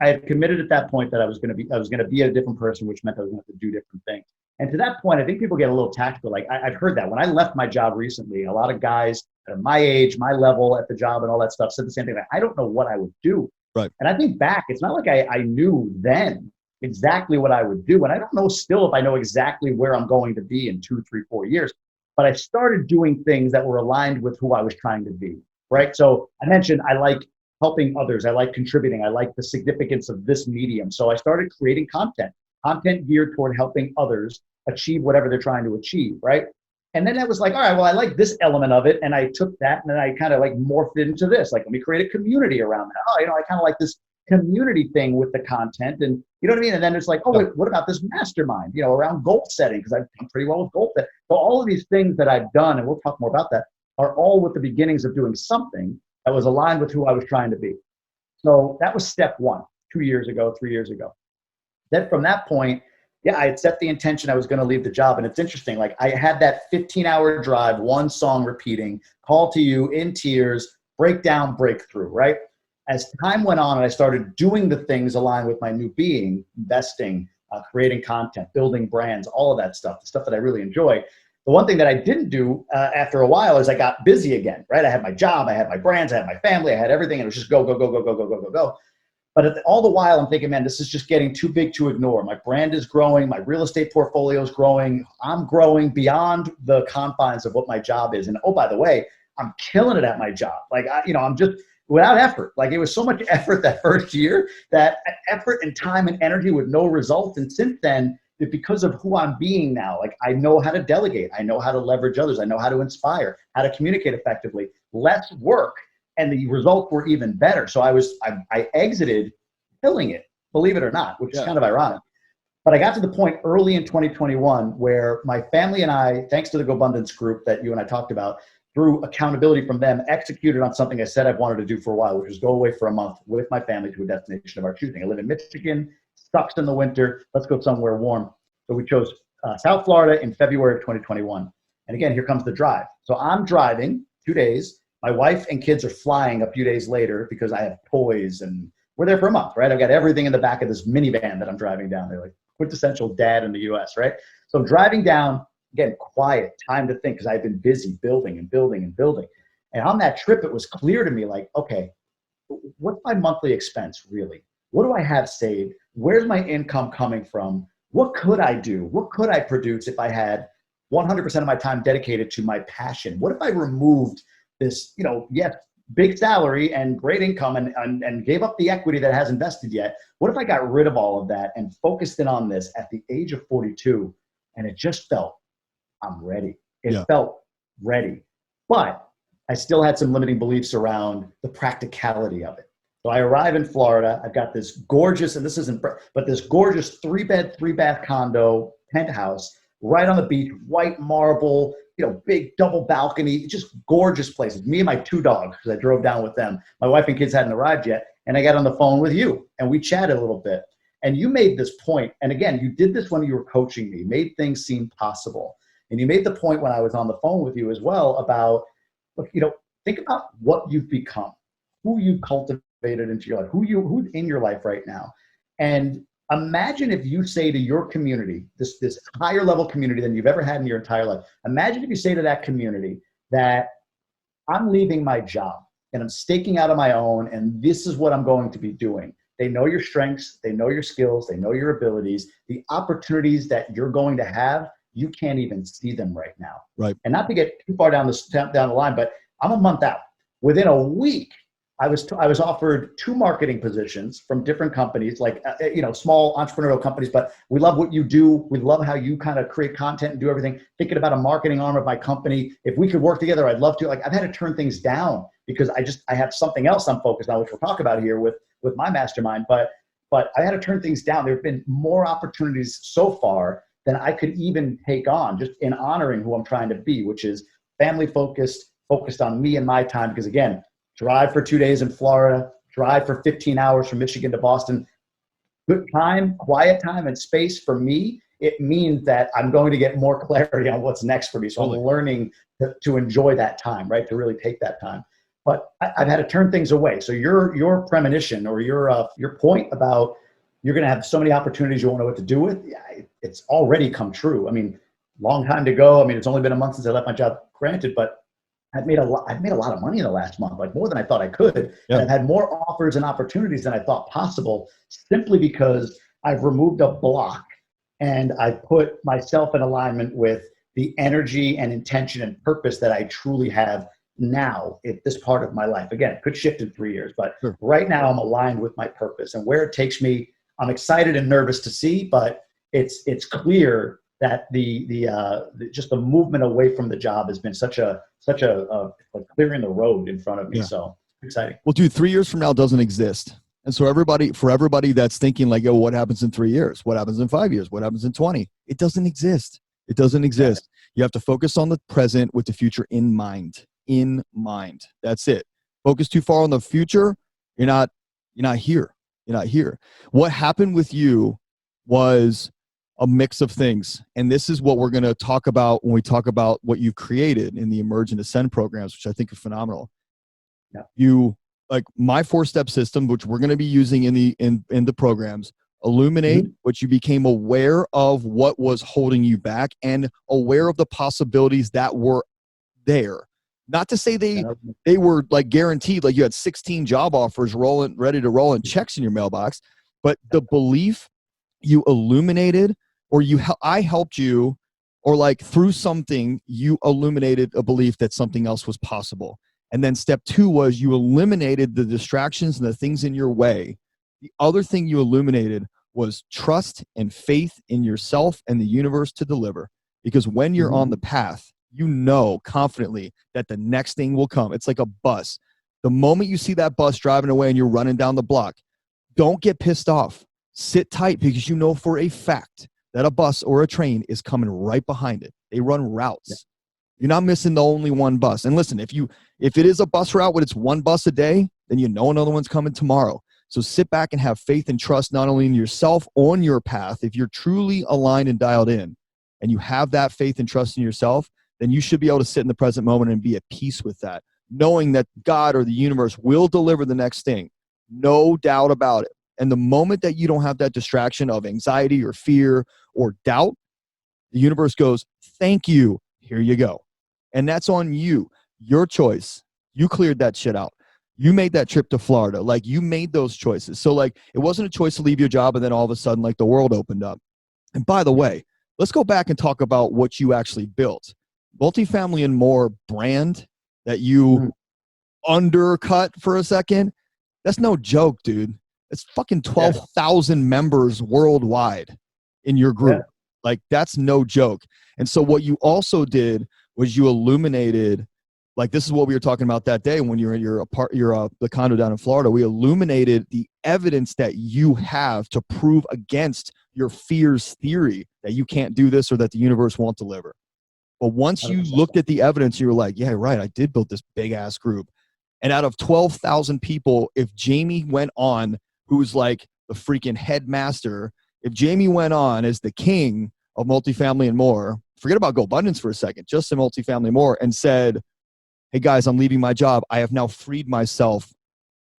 had committed at that point that I was going to be a different person, which meant I was going to have to do different things. And to that point, I think people get a little tactical. Like I've heard that when I left my job recently, a lot of guys that are my age, my level at the job and all that stuff said the same thing. Like, I don't know what I would do. Right. And I think back, it's not like I knew then exactly what I would do. And I don't know still if I know exactly where I'm going to be in 2, 3, 4 years, but I started doing things that were aligned with who I was trying to be. Right. So I mentioned I like helping others. I like contributing. I like the significance of this medium. So I started creating content geared toward helping others achieve whatever they're trying to achieve, right? And then I was like, all right, well, I like this element of it. And I took that and then I kind of like morphed it into this. Like, let me create a community around that. Oh, I kind of like this community thing with the content. And you know what I mean? And then it's like, oh, wait, what about this mastermind, around goal setting? Because I've done pretty well with goal setting. So all of these things that I've done, and we'll talk more about that, are all with the beginnings of doing something that was aligned with who I was trying to be. So that was step one, 2 years ago, 3 years ago. Then from that point, I had set the intention I was going to leave the job. And it's interesting, like I had that 15-hour drive, one song repeating, Call to You, In Tears, Breakdown, Breakthrough, right? As time went on and I started doing the things aligned with my new being, investing, creating content, building brands, all of that stuff, the stuff that I really enjoy. The one thing that I didn't do after a while is I got busy again, right? I had my job, I had my brands, I had my family, I had everything, and it was just go, go, go, go, go, go, go, go, go. But all the while, I'm thinking, man, this is just getting too big to ignore. My brand is growing, my real estate portfolio is growing, I'm growing beyond the confines of what my job is. And oh, by the way, I'm killing it at my job. Like, I'm just without effort. Like it was so much effort that first year, that effort and time and energy with no results. And since then, because of who I'm being now, like I know how to delegate, I know how to leverage others, I know how to inspire, how to communicate effectively, less work, and the results were even better. So I exited killing it, believe it or not, which is kind of ironic. But I got to the point early in 2021 where my family and I, thanks to the Gobundance group that you and I talked about, through accountability from them, executed on something I said I've wanted to do for a while, which was go away for a month with my family to a destination of our choosing. I live in Michigan, sucks in the winter, let's go somewhere warm. So we chose South Florida in February of 2021. And again, here comes the drive. So I'm driving 2 days. My wife and kids are flying a few days later because I have toys and we're there for a month, right? I've got everything in the back of this minivan that I'm driving down. They're like quintessential dad in the US, right? So I'm driving down, again, quiet, time to think because I've been busy building and building and building. And on that trip, it was clear to me like, okay, what's my monthly expense really? What do I have saved? Where's my income coming from? What could I do? What could I produce if I had 100% of my time dedicated to my passion? What if I removed this, big salary and great income and gave up the equity that hasn't invested yet? What if I got rid of all of that and focused in on this at the age of 42? And it just felt, I'm ready. It felt ready. But I still had some limiting beliefs around the practicality of it. So I arrive in Florida. I've got this gorgeous, and this isn't, but this gorgeous 3-bed, 3-bath condo penthouse right on the beach, white marble, big double balcony, just gorgeous places. Me and my 2 dogs, because I drove down with them. My wife and kids hadn't arrived yet. And I got on the phone with you and we chatted a little bit. And you made this point, and again, you did this when you were coaching me, made things seem possible. And you made the point when I was on the phone with you as well about, look, think about what you've become, who you cultivated into your life, who's in your life right now. And imagine if you say to your community, this higher level community than you've ever had in your entire life. Imagine if you say to that community that I'm leaving my job and I'm staking out on my own, and this is what I'm going to be doing. They know your strengths, they know your skills, they know your abilities, the opportunities that you're going to have, you can't even see them right now. Right. And not to get too far down the line, but I'm a month out. Within a week, I was offered 2 marketing positions from different companies, like small entrepreneurial companies. But we love what you do. We love how you kind of create content and do everything. Thinking about a marketing arm of my company. If we could work together, I'd love to. Like I've had to turn things down because I have something else I'm focused on, which we'll talk about here with my mastermind. But I had to turn things down. There have been more opportunities so far than I could even take on, just in honoring who I'm trying to be, which is family focused on me and my time. Because again, drive for 2 days in Florida, drive for 15 hours from Michigan to Boston. Good time, quiet time and space for me it means that I'm going to get more clarity on what's next for me. So I'm learning to enjoy that time, right? To really take that time. But I've had to turn things away. So your premonition or your point about you're going to have so many opportunities you won't know what to do with, yeah, it's already come true. I mean, long time to go. I mean, it's only been a month since I left my job, granted, but I've made a lot of money in the last month, like more than I thought I could. Yeah. And I've had more offers and opportunities than I thought possible, simply because I've removed a block and I put myself in alignment with the energy and intention and purpose that I truly have now at this part of my life. Again, it could shift in 3 years, but sure, right now I'm aligned with my purpose, and where it takes me, I'm excited and nervous to see, but it's clear that just the movement away from the job has been such a like clearing the road in front of me. Yeah. So exciting. Well, dude, 3 years from now doesn't exist. And so for everybody that's thinking like, oh, what happens in 3 years? What happens in 5 years? What happens in 20? It doesn't exist. It doesn't exist. You have to focus on the present with the future in mind. In mind. That's it. Focus too far on the future, you're not here. You're not here. What happened with you was a mix of things. And this is what we're going to talk about when we talk about what you've created in the Emerge and Ascend programs, which I think are phenomenal. Yeah. You, like my 4-step system, which we're going to be using in the programs, illuminate what you became aware of, what was holding you back, and aware of the possibilities that were there. Not to say they were like guaranteed, like you had 16 job offers ready to roll and checks in your mailbox, but the belief you illuminated, or I helped you, or like through something, you illuminated a belief that something else was possible. And then step 2 was you eliminated the distractions and the things in your way. The other thing you illuminated was trust and faith in yourself and the universe to deliver. Because when you're on the path, you know confidently that the next thing will come. It's like a bus. The moment you see that bus driving away and you're running down the block, don't get pissed off. Sit tight, because you know for a fact that a bus or a train is coming right behind it. They run routes. Yeah. You're not missing the only one bus. And listen, if it is a bus route when it's one bus a day, then you know another one's coming tomorrow. So sit back and have faith and trust not only in yourself on your path. If you're truly aligned and dialed in and you have that faith and trust in yourself, then you should be able to sit in the present moment and be at peace with that, knowing that God or the universe will deliver the next thing. No doubt about it. And the moment that you don't have that distraction of anxiety or fear or doubt, the universe goes, thank you, here you go. And that's on you, your choice. You cleared that shit out. You made that trip to Florida. Like, you made those choices. So like, it wasn't a choice to leave your job and then all of a sudden like the world opened up. And by the way, let's go back and talk about what you actually built. Multifamily and More brand that you undercut for a second. That's no joke, dude. It's fucking 12,000 members worldwide in your group. Yeah. Like, that's no joke. And so what you also did was you illuminated, like, this is what we were talking about that day when you were in the condo down in Florida. We illuminated the evidence that you have to prove against your fears theory that you can't do this or that the universe won't deliver. But once you looked at the evidence, you were like, yeah, right, I did build this big ass group. And out of 12,000 people, if Jamie went on, who's like the freaking headmaster, if Jamie went on as the king of Multifamily and More, forget about Gobundance for a second, just in Multifamily and More, and said, hey guys, I'm leaving my job. I have now freed myself.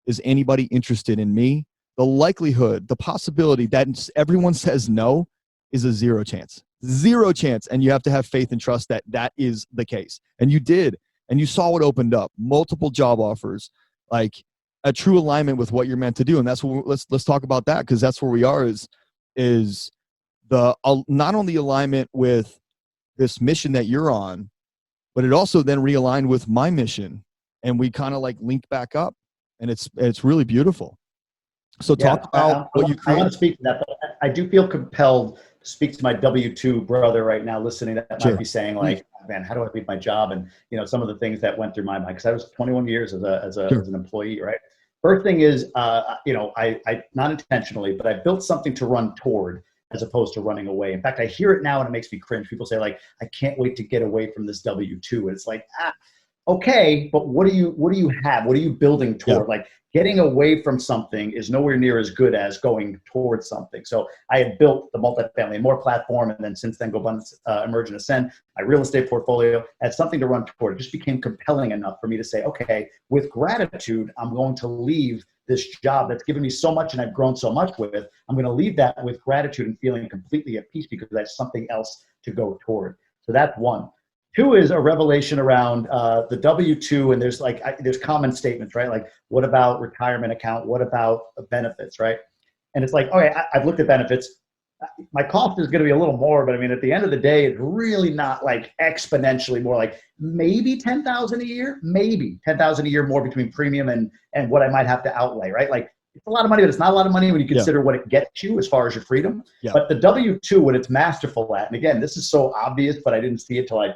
Is anybody interested in me? The likelihood, the possibility that everyone says no is a 0 chance. 0 chance. And you have to have faith and trust that that is the case. And you did. And you saw what opened up. Multiple job offers, like a true alignment with what you're meant to do. And that's what let's talk about that, because that's where we are is the not only alignment with this mission that you're on, but it also then realigned with my mission. And we kind of like link back up, and it's really beautiful. So talk about what you created. I want to speak to that, but I do feel compelled to speak to my W-2 brother right now listening that might be saying like, man, how do I leave my job? And, you know, some of the things that went through my mind, because I was 21 years as an employee, right? First thing is, you know, I not intentionally, but I built something to run toward as opposed to running away. In fact, I hear it now and it makes me cringe. People say like, I can't wait to get away from this W-2. And it's like, okay, but what do you have? What are you building toward? Like getting away from something is nowhere near as good as going towards something. So I had built the Multifamily and More platform, and then since then Gobundance Emerge and Ascend, my real estate portfolio had something to run toward. It just became compelling enough for me to say, okay, with gratitude, I'm going to leave this job that's given me so much and I've grown so much with. I'm going to leave that with gratitude and feeling completely at peace because that's something else to go toward. So that's one. Two is a revelation around the W-2, and there's common statements, right? Like, what about retirement account? What about benefits, right? And it's like, okay, I've looked at benefits. My cost is going to be a little more, but I mean, at the end of the day, it's really not like exponentially more. Like maybe 10,000 a year, maybe 10,000 a year more between premium and what I might have to outlay, right? Like it's a lot of money, but it's not a lot of money when you consider what it gets you as far as your freedom. But the W-2, what it's masterful at, and again, this is so obvious, but I didn't see it till I,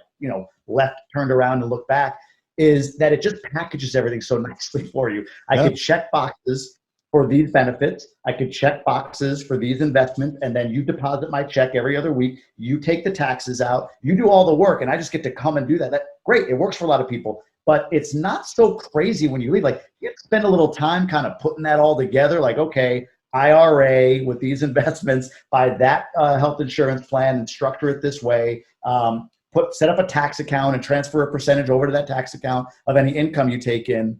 turned around and looked back, is that it just packages everything so nicely for you. I could check boxes for these benefits. I could check boxes for these investments, and then you deposit my check every other week. You take the taxes out. You do all the work, and I just get to come and do that. That's great. It works for a lot of people, but it's not so crazy when you leave. Like you have to spend a little time kind of putting that all together. Like, okay, IRA with these investments, buy that health insurance plan and structure it this way. Set up a tax account and transfer a percentage over to that tax account of any income you take in.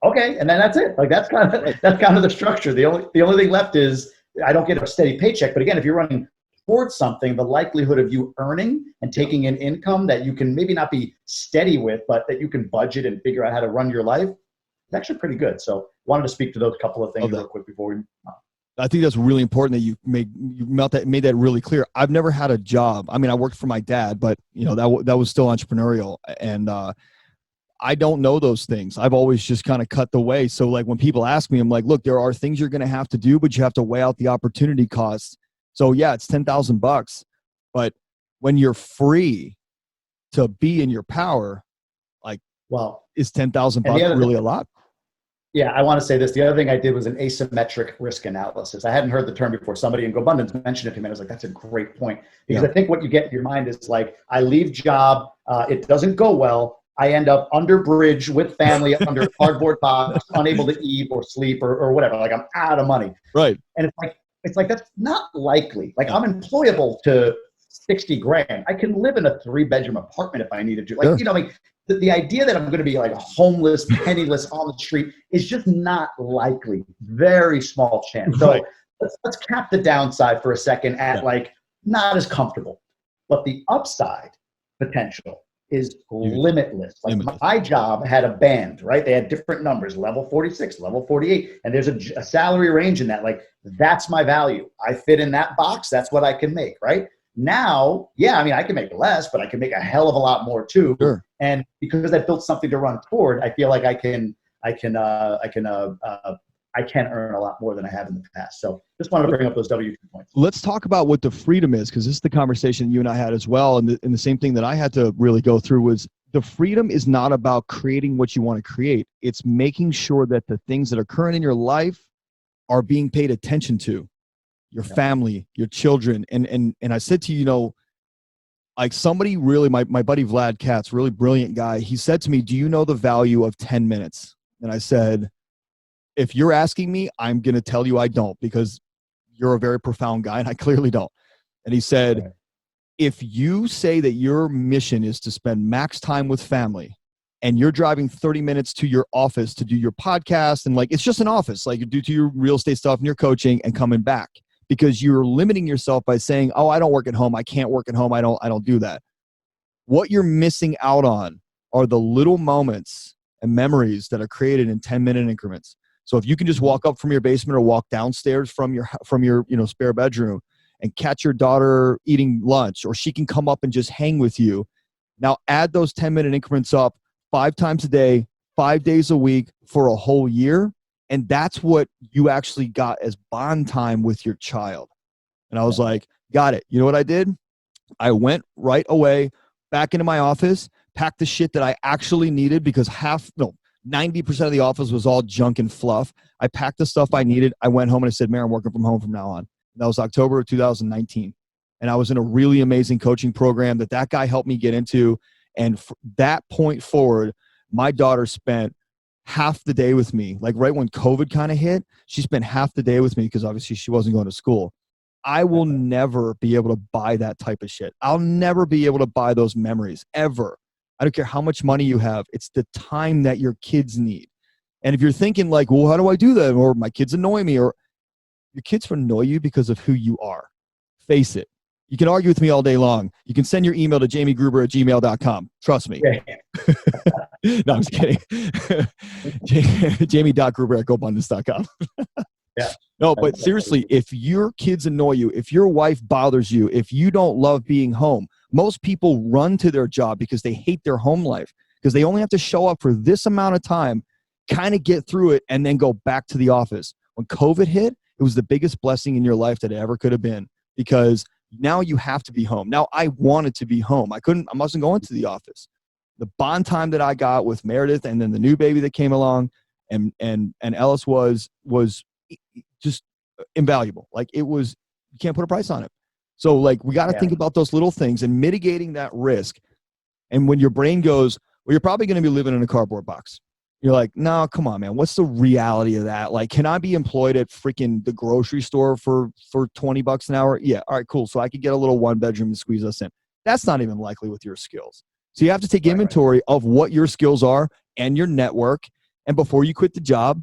Okay, and then that's it. Like that's kind of the structure. The only thing left is I don't get a steady paycheck. But again, if you're running towards something, the likelihood of you earning and taking in income that you can maybe not be steady with, but that you can budget and figure out how to run your life, is actually pretty good. So wanted to speak to those couple of things real quick before we move on. I think that's really important that you made that really clear. I've never had a job. I mean, I worked for my dad, but that was still entrepreneurial, and I don't know those things. I've always just kind of cut the way. So like when people ask me, I'm like, look, there are things you're going to have to do, but you have to weigh out the opportunity costs. So yeah, it's $10,000, but when you're free to be in your power, is $10,000 really a lot? Yeah, I want to say this. The other thing I did was an asymmetric risk analysis. I hadn't heard the term before. Somebody in Gobundance mentioned it to me. I was like, that's a great point. Because I think what you get in your mind is like, I leave job, it doesn't go well. I end up under bridge with family, under a cardboard box, unable to eat or sleep or whatever. Like I'm out of money. Right. And it's like that's not likely. Like I'm employable to 60 grand. I can live in a 3-bedroom apartment if I needed to. Like, the idea that I'm going to be like homeless, penniless on the street is just not likely. Very small chance. So let's cap the downside for a second at like not as comfortable. But the upside potential is limitless. Like my job had a band, right? They had different numbers, level 46, level 48. And there's a salary range in that. Like that's my value. I fit in that box. That's what I can make, right? Now, I can make less, but I can make a hell of a lot more too. Sure. And because I built something to run toward, I feel like I can earn a lot more than I have in the past. So just wanted to bring up those W2 points. Let's talk about what the freedom is, because this is the conversation you and I had as well. And the same thing that I had to really go through was the freedom is not about creating what you want to create. It's making sure that the things that are current in your life are being paid attention to. Your family, your children. And I said to you, like somebody really, my buddy Vlad Katz, really brilliant guy. He said to me, do you know the value of 10 minutes? And I said, if you're asking me, I'm going to tell you I don't, because you're a very profound guy and I clearly don't. And he said, if you say that your mission is to spend max time with family and you're driving 30 minutes to your office to do your podcast, and like, it's just an office, like you do to your real estate stuff and your coaching and coming back, because you're limiting yourself by saying, oh, I don't work at home. I can't work at home. I don't do that. What you're missing out on are the little moments and memories that are created in 10-minute increments. So if you can just walk up from your basement or walk downstairs from your spare bedroom and catch your daughter eating lunch, or she can come up and just hang with you. Now add those 10-minute increments up 5 times a day, 5 days a week for a whole year. And that's what you actually got as bond time with your child. And I was like, got it. You know what I did? I went right away back into my office, packed the shit that I actually needed, because 90% of the office was all junk and fluff. I packed the stuff I needed. I went home and I said, Mayor, I'm working from home from now on. And that was October of 2019. And I was in a really amazing coaching program that guy helped me get into. And from that point forward, my daughter spent half the day with me. Like right when COVID kind of hit, she spent half the day with me because obviously she wasn't going to school. I will never be able to buy that type of shit. I'll never be able to buy those memories ever. I don't care how much money you have. It's the time that your kids need. And if you're thinking like, well, how do I do that? Or my kids annoy me, or your kids annoy you because of who you are. Face it. You can argue with me all day long. You can send your email to jamiegruber@gmail.com. Trust me. No, I'm just kidding. Jamie.gruber@gobundance.com. Yeah. No, but seriously, if your kids annoy you, if your wife bothers you, if you don't love being home, most people run to their job because they hate their home life, because they only have to show up for this amount of time, kind of get through it, and then go back to the office. When COVID hit, it was the biggest blessing in your life that it ever could have been, because now you have to be home. Now I wanted to be home. I wasn't going to the office. The bond time that I got with Meredith and then the new baby that came along and Ellis was just invaluable. Like it was, you can't put a price on it. So like we got to think about those little things and mitigating that risk. And when your brain goes, well, you're probably going to be living in a cardboard box. You're like, no, come on, man. What's the reality of that? Like, can I be employed at freaking the grocery store for $20 an hour? Yeah. All right, cool. So I could get a little 1-bedroom and squeeze us in. That's not even likely with your skills. So you have to take inventory of what your skills are and your network. And before you quit the job,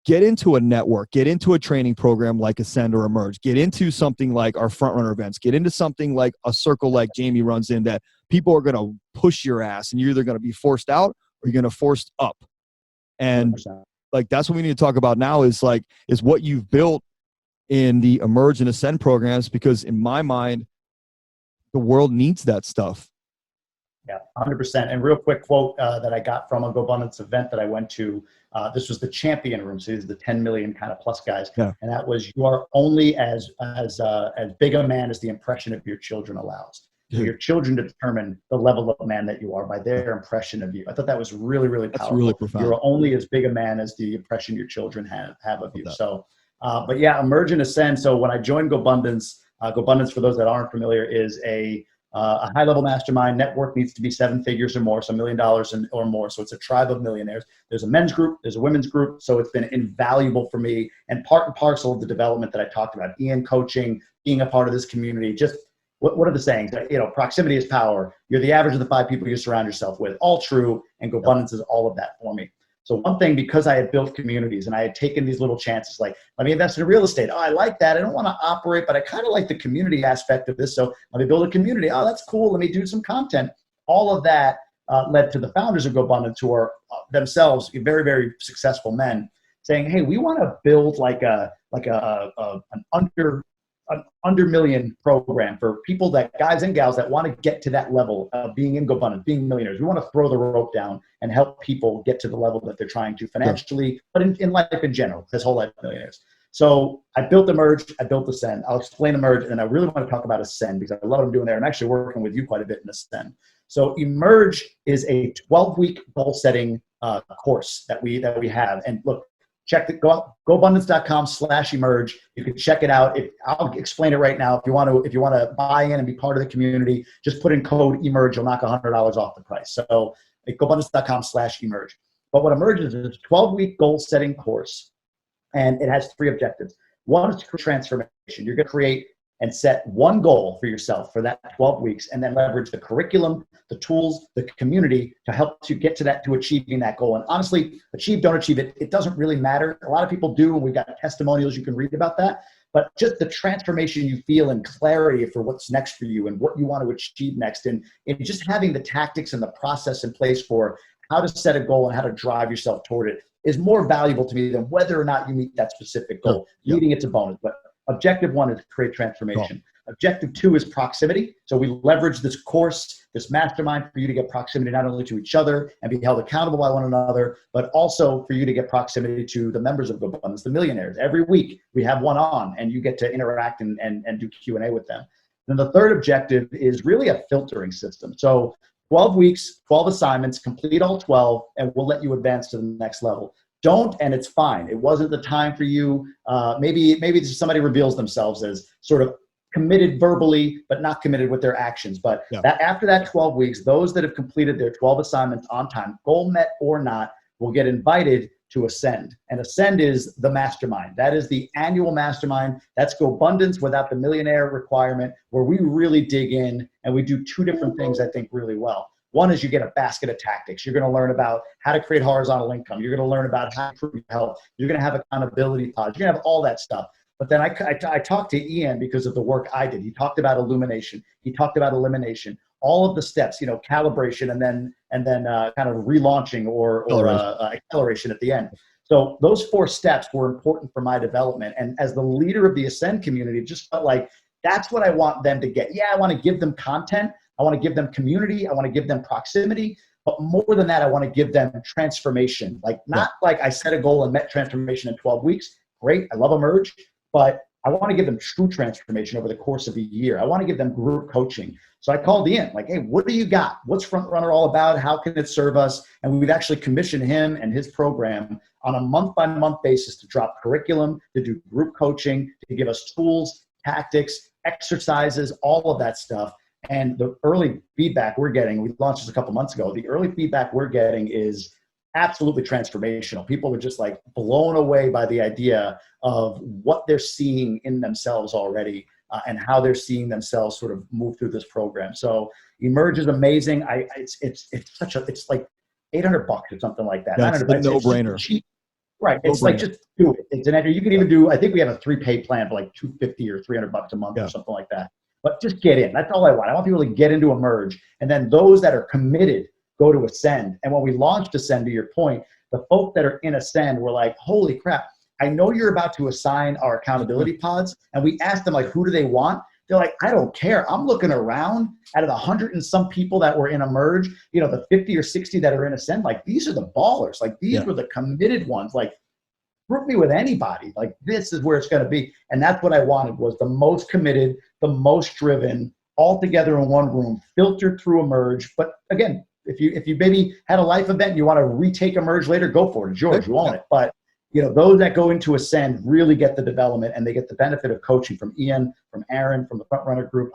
get into a network, get into a training program like Ascend or Emerge, get into something like our front runner events, get into something like a circle like Jamie runs in that people are going to push your ass and you're either going to be forced out or you're going to forced up. And 100%. like, that's what we need to talk about now is what you've built in the Emerge and Ascend programs, because in my mind, the world needs that stuff. Yeah, 100%. And real quick quote that I got from a Gobundance event that I went to. This was the champion room. So these are the 10 million kind of plus guys. Yeah. And that was, you are only as big a man as the impression of your children allows. So your children determine the level of man that you are by their impression of you. I thought that was really, really powerful. That's really profound. You're only as big a man as the impression your children have of you. So, but yeah, Emerge and Ascend. So when I joined Gobundance, Gobundance, for those that aren't familiar, is a high-level mastermind. Network needs to be 7 figures or more, so $1 million or more. So it's a tribe of millionaires. There's a men's group, there's a women's group. So it's been invaluable for me and part and parcel of the development that I talked about. Ian coaching, being a part of this community. Just what are the sayings? You know, proximity is power. You're the average of the 5 people you surround yourself with. All true, and Gobundance is all of that for me. So one thing, because I had built communities and I had taken these little chances, like, let me invest in real estate. Oh, I like that. I don't want to operate, but I kind of like the community aspect of this. So let me build a community. Oh, that's cool. Let me do some content. All of that led to the founders of Gobundance, who are themselves very, very successful men, saying, hey, we want to build like an under million program for people, that guys and gals that want to get to that level of being in Gobundance, being millionaires. We want to throw the rope down and help people get to the level that they're trying to financially, but in life in general, this whole life of millionaires. So I built Emerge, I built Ascend. I'll explain Emerge, and I really want to talk about Ascend because I love what I'm doing there. I'm actually working with you quite a bit in Ascend. So Emerge is a 12-week goal setting course that we have. And look, check gobundance.com/emerge. You can check it out. I'll explain it right now. If you want to buy in and be part of the community, just put in code emerge. You'll knock $100 off the price. So gobundance.com/emerge. But what Emerge is a 12-week goal setting course, and it has 3 objectives. One is to create transformation. You're going to create and set one goal for yourself for that 12 weeks, and then leverage the curriculum, the tools, the community to help to get to achieving that goal. And honestly, achieve, don't achieve it, it doesn't really matter. A lot of people do, and we've got testimonials, you can read about that. But just the transformation you feel and clarity for what's next for you and what you want to achieve next, and just having the tactics and the process in place for how to set a goal and how to drive yourself toward it is more valuable to me than whether or not you meet that specific goal. Yeah. Meeting it's a bonus, but objective 1 is to create transformation. Cool. Objective 2 is proximity. So we leverage this course, this mastermind, for you to get proximity not only to each other and be held accountable by one another, but also for you to get proximity to the members of Gobundance, the millionaires. Every week we have one on, and you get to interact and do Q&A with them. Then the third objective is really a filtering system. So 12 weeks, 12 assignments, complete all 12, and we'll let you advance to the next level. Don't, and it's fine. It wasn't the time for you. Maybe somebody reveals themselves as sort of committed verbally, but not committed with their actions. But that after that 12 weeks, those that have completed their 12 assignments on time, goal met or not, will get invited to Ascend. And Ascend is the mastermind. That is the annual mastermind. That's Gobundance without the millionaire requirement, where we really dig in and we do two different things I think really well. One is you get a basket of tactics. You're going to learn about how to create horizontal income. You're going to learn about how to improve your health. You're going to have accountability pods. You're going to have all that stuff. But then I talked to Ian because of the work I did. He talked about illumination. He talked about elimination. All of the steps, calibration, and then kind of relaunching or acceleration at the end. So those 4 steps were important for my development. And as the leader of the Ascend community, it just felt like that's what I want them to get. Yeah, I want to give them content. I want to give them community. I want to give them proximity. But more than that, I want to give them transformation. Not like I set a goal and met transformation in 12 weeks. Great. I love Emerge. But I want to give them true transformation over the course of a year. I want to give them group coaching. So I called Ian, hey, what do you got? What's Front Runner all about? How can it serve us? And we'd actually commission him and his program on a month-by-month basis to drop curriculum, to do group coaching, to give us tools, tactics, exercises, all of that stuff. And the early feedback we're getting, we launched this a couple months ago, the early feedback we're getting is absolutely transformational. People are just blown away by the idea of what they're seeing in themselves already and how they're seeing themselves sort of move through this program. So Emerge is amazing. It's like $800 or something like that. That's a no-brainer. Right. It's just do it. It's an you can even do, I think we have a 3-pay plan for $250 or $300 a month or something like that. But just get in. That's all I want. I want people to get into Emerge. And then those that are committed go to Ascend. And when we launched Ascend, to your point, the folk that are in Ascend were like, holy crap, I know you're about to assign our accountability pods. And we asked them, who do they want? They're like, I don't care. I'm looking around out of the 100 and some people that were in Emerge, the 50 or 60 that are in Ascend, these are the ballers. These were the committed ones. Group me with anybody. This is where it's going to be. And that's what I wanted, was the most committed, the most driven, all together in one room, filtered through Emerge. But again, if you maybe had a life event and you want to retake Emerge later, go for it. It's yours. You own it. But those that go into Ascend really get the development, and they get the benefit of coaching from Ian, from Aaron, from the Front Runner group.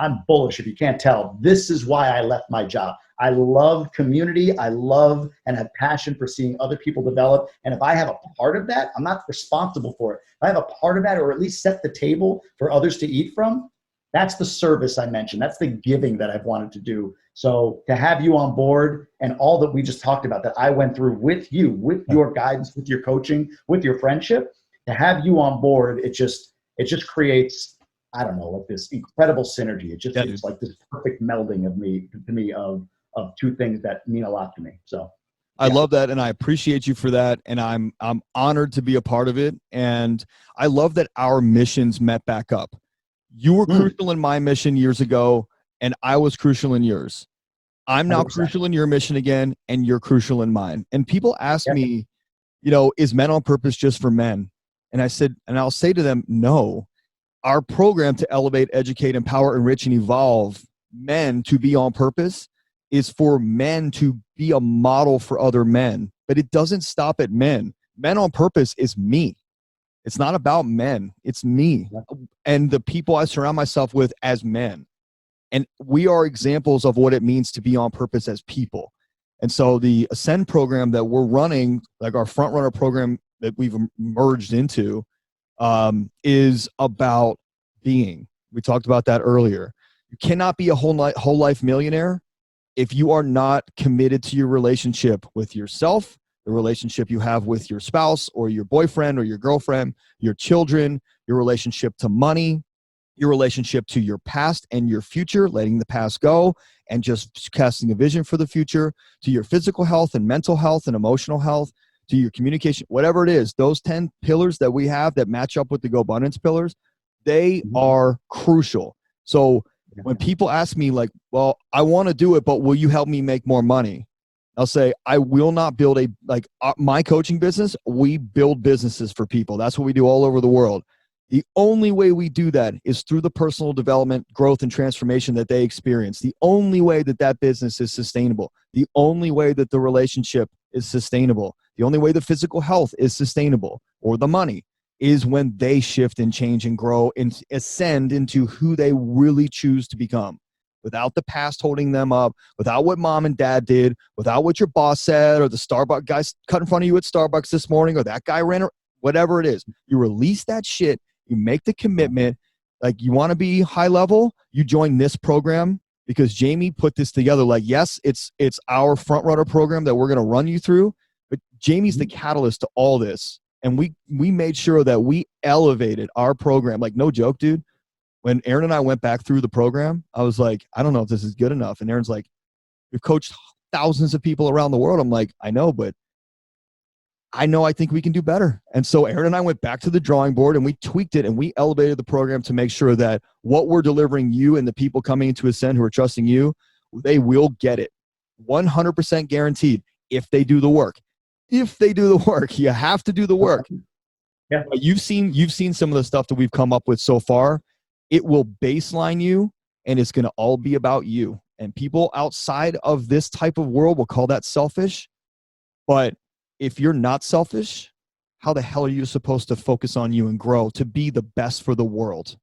I'm bullish, if you can't tell. This is why I left my job. I love community. I love and have passion for seeing other people develop. And if I have a part of that, I'm not responsible for it. If I have a part of that, or at least set the table for others to eat from, that's the service I mentioned. That's the giving that I've wanted to do. So to have you on board and all that we just talked about that I went through with you, with your guidance, with your coaching, with your friendship, to have you on board, it just creates, this incredible synergy. It's like this perfect melding of two things that mean a lot to me. So I love that, and I appreciate you for that, and I'm honored to be a part of it. And I love that our missions met back up. You were crucial in my mission years ago, and I was crucial in yours. I'm now 100%. Crucial in your mission again, and you're crucial in mine. And people ask me, is Men on Purpose just for men? And I'll say to them, no. Our program to elevate, educate, empower, enrich, and evolve men to be on purpose is for men to be a model for other men. But it doesn't stop at men. Men on Purpose is me. It's not about men. It's me and the people I surround myself with as men. And we are examples of what it means to be on purpose as people. And so the Ascend program that we're running, like our Front Runner program that we've merged into, is about being. We talked about that earlier. You cannot be a whole life millionaire if you are not committed to your relationship with yourself, the relationship you have with your spouse or your boyfriend or your girlfriend, your children, your relationship to money, your relationship to your past and your future, letting the past go and just casting a vision for the future, to your physical health and mental health and emotional health, to your communication, whatever it is. Those 10 pillars that we have that match up with the Gobundance pillars, they are crucial. So when people ask me well, I want to do it, but will you help me make more money? I'll say, I will not build my coaching business. We build businesses for people. That's what we do all over the world. The only way we do that is through the personal development, growth, and transformation that they experience. The only way that business is sustainable. The only way that the relationship is sustainable. The only way the physical health is sustainable, or the money, is when they shift and change and grow and ascend into who they really choose to become, without the past holding them up, without what mom and dad did, without what your boss said, or the Starbucks guy cut in front of you at Starbucks this morning, or that guy ran, whatever it is. You release that shit. You make the commitment. Like, you want to be high level, you join this program, because Jamie put this together. Like, yes, it's our front runner program that we're going to run you through, but Jamie's the catalyst to all this. And we made sure that we elevated our program. Like, no joke, dude. When Aaron and I went back through the program, I was like, I don't know if this is good enough. And Aaron's like, you've coached thousands of people around the world. I'm like, I know, but I think we can do better. And so Aaron and I went back to the drawing board and we tweaked it and we elevated the program to make sure that what we're delivering you and the people coming into Ascend who are trusting you, they will get it. 100% guaranteed if they do the work. If they do the work, you have to do the work. Yeah. But you've seen some of the stuff that we've come up with so far. It will baseline you, and it's going to all be about you. And people outside of this type of world will call that selfish. But if you're not selfish, how the hell are you supposed to focus on you and grow to be the best for the world?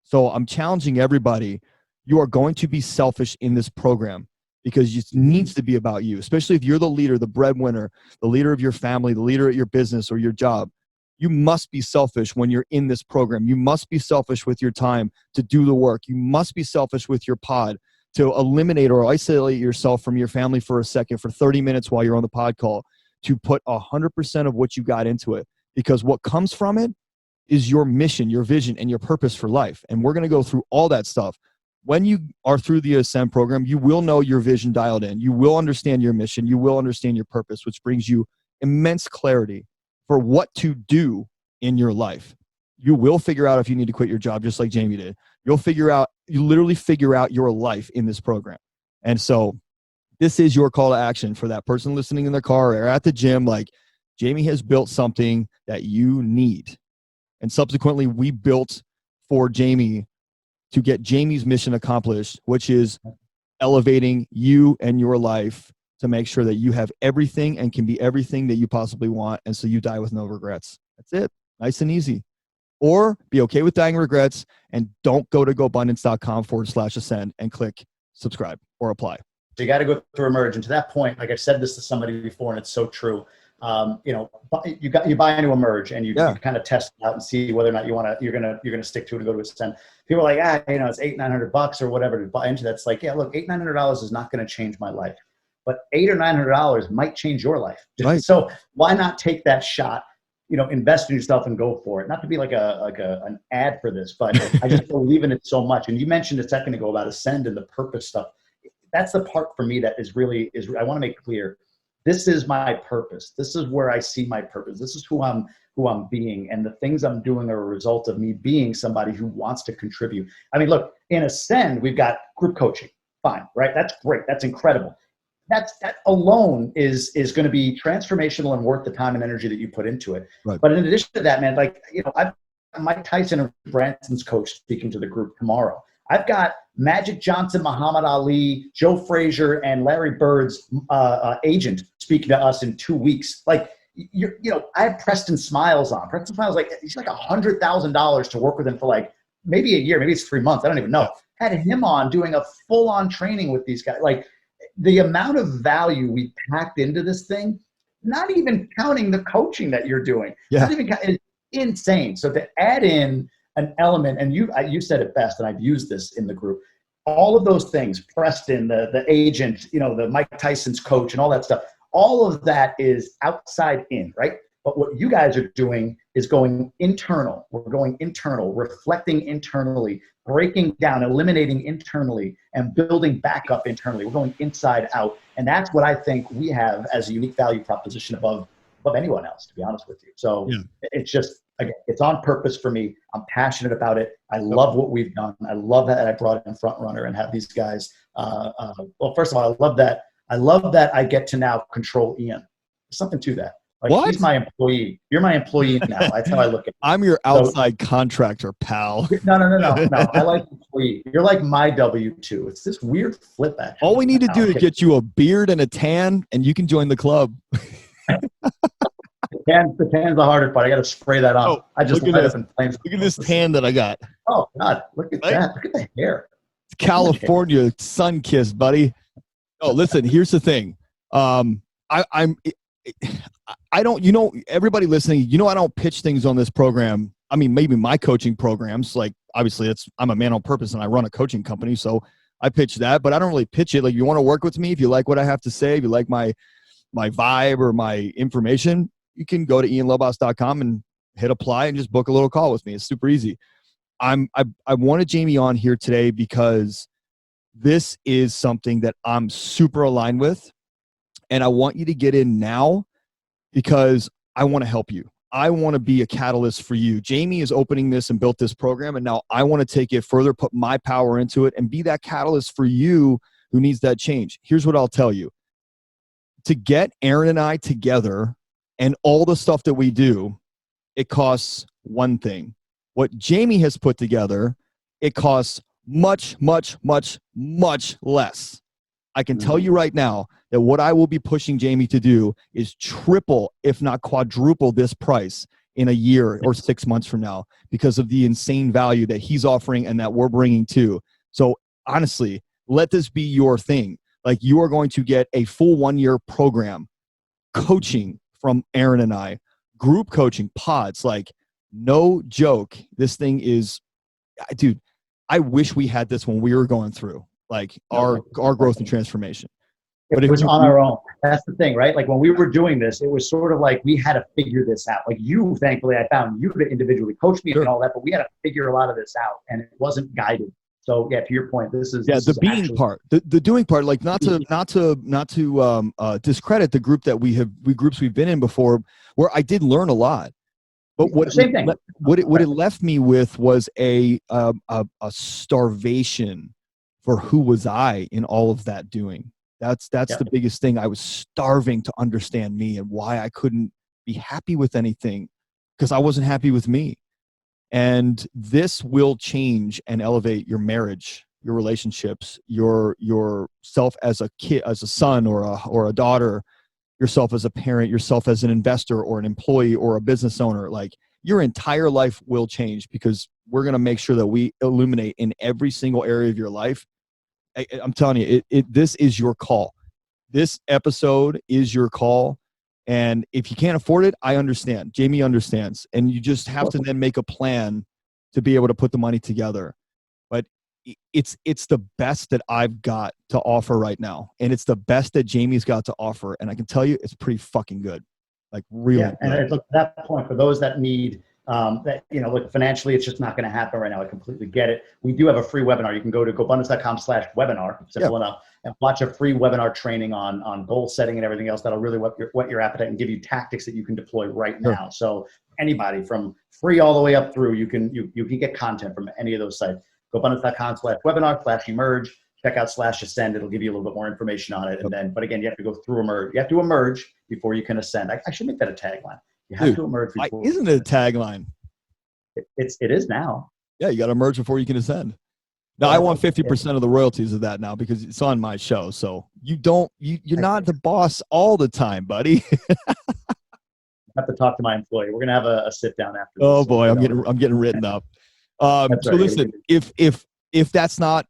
So I'm challenging everybody. You are going to be selfish in this program, because it needs to be about you, especially if you're the leader, the breadwinner, the leader of your family, the leader at your business or your job. You must be selfish when you're in this program. You must be selfish with your time to do the work. You must be selfish with your pod to eliminate or isolate yourself from your family for a second, for 30 minutes while you're on the pod call, to put 100% of what you got into it. Because what comes from it is your mission, your vision, and your purpose for life. And we're going to go through all that stuff. When you are through the Ascend program, you will know your vision dialed in. You will understand your mission. You will understand your purpose, which brings you immense clarity for what to do in your life. You will figure out if you need to quit your job, just like Jamie did. You literally figure out your life in this program. And so this is your call to action for that person listening in their car or at the gym. Like, Jamie has built something that you need. And subsequently, we built for Jamie to get Jamie's mission accomplished, which is elevating you and your life to make sure that you have everything and can be everything that you possibly want. And so you die with no regrets. That's it. Nice and easy. Or be okay with dying regrets and don't go to gobundance.com/ascend and click subscribe or apply. So you got to go through Emerge. And to that point, like I've said this to somebody before, and it's so true. You buy into Emerge and you kind of test it out and see whether or not you're gonna stick to it and go to Ascend. People are like, it's $800-900 or whatever to buy into. That's like, yeah, look, $800-900 is not going to change my life, but $800 or $900 might change your life. Right. So why not take that shot? Invest in yourself and go for it. Not to be like an ad for this, but I just believe in it so much. And you mentioned a second ago about Ascend and the purpose stuff. That's the part for me that is I want to make clear. This is my purpose. This is where I see my purpose. This is who I'm being. And the things I'm doing are a result of me being somebody who wants to contribute. I mean, look, in Ascend, we've got group coaching. Fine, right? That's great. That's incredible. That alone is going to be transformational and worth the time and energy that you put into it. Right. But in addition to that, man, I've Mike Tyson and Branson's coach speaking to the group tomorrow. I've got Magic Johnson, Muhammad Ali, Joe Frazier, and Larry Bird's agent speaking to us in 2 weeks. Like, I have Preston Smiles on. Preston Smiles, he's like $100,000 to work with him for like maybe a year, maybe it's 3 months. I don't even know. Had him on doing a full-on training with these guys. Like, the amount of value we packed into this thing, not even counting the coaching that you're doing, it's insane. So to add in an element, and you said it best, and I've used this in the group, all of those things, Preston, the agent, the Mike Tyson's coach and all that stuff, all of that is outside in, right? But what you guys are doing is going internal. We're going internal, reflecting internally, breaking down, eliminating internally, and building back up internally. We're going inside out. And that's what I think we have as a unique value proposition above anyone else, to be honest with you. So It's just, again, it's on purpose for me. I'm passionate about it. I love what we've done. I love that I brought in Front Runner and have these guys. Well, first of all, I love that I get to now control Ian. There's something to that. Like, he's my employee. You're my employee now. That's how I look at it. I'm your outside contractor, pal. No. I like employee. You're like my W-2. It's this weird flip, actually. All we need to do is get you a beard and a tan, and you can join the club. The tan's the harder part. I got to spray that on. I just look light at up in flames. Look at this tan that I got. Oh God, look at that. Look at the hair. It's California sun kiss, buddy. Oh, listen, here's the thing. I don't, everybody listening, I don't pitch things on this program. I mean, maybe my coaching programs, like obviously I'm a man on purpose and I run a coaching company. So I pitch that, but I don't really pitch it. Like, you want to work with me, if you like what I have to say, if you like my vibe or my information, you can go to ianlobas.com and hit apply and just book a little call with me. It's super easy. I wanted Jamie on here today because this is something that I'm super aligned with. And I want you to get in now because I want to help you. I want to be a catalyst for you. Jamie is opening this and built this program, and now I want to take it further, put my power into it, and be that catalyst for you who needs that change. Here's what I'll tell you. To get Aaron and I together and all the stuff that we do, it costs one thing. What Jamie has put together, it costs much, much, much, much less. I can tell you right now that what I will be pushing Jamie to do is triple, if not quadruple, this price in a year or 6 months from now because of the insane value that he's offering and that we're bringing too. So honestly, let this be your thing. Like, you are going to get a full 1-year program, coaching from Aaron and I, group coaching, pods, like no joke. This thing is, dude, I wish we had this when we were going through like our growth and transformation. But it was on our own. That's the thing, right? Like when we were doing this, it was sort of like we had to figure this out. Like you, thankfully, I found you to individually coach me and all that, but we had to figure a lot of this out, and it wasn't guided. So yeah, to your point, this is the being part, the doing part. Like not to discredit the group that groups we've been in before, where I did learn a lot. But what it left me with was a starvation for who was I in all of that doing. That's the biggest thing. I was starving to understand me and why I couldn't be happy with anything because I wasn't happy with me. And this will change and elevate your marriage, your relationships, yourself as a kid, as a son or a daughter, yourself as a parent, yourself as an investor or an employee or a business owner. Like, your entire life will change because we're going to make sure that we illuminate in every single area of your life. I'm telling you, this is your call. This episode is your call. And if you can't afford it, I understand. Jamie understands. And you just have to then make a plan to be able to put the money together. But it's the best that I've got to offer right now. And it's the best that Jamie's got to offer. And I can tell you, it's pretty fucking good. Like, really good. And look, at that point, for those that need look, financially, it's just not going to happen right now. I completely get it. We do have a free webinar. You can go to gobundance.com/webinar, simple enough, and watch a free webinar training on goal setting and everything else. That'll really whet your appetite and give you tactics that you can deploy right now. So anybody from free all the way up through, you can get content from any of those sites. Gobundance.com/webinar/emerge. Check out /ascend. It'll give you a little bit more information on it. And then, but again, you have to go through emerge. You have to emerge before you can ascend. I should make that a tagline. You have to emerge before. Isn't it a tagline? It is now. Yeah, you got to emerge before you can ascend. Now, I want 50% of the royalties of that now because it's on my show. So you're not the boss all the time, buddy. I have to talk to my employee. We're gonna have a sit down after. Oh boy, I'm getting written up. So listen, if that's not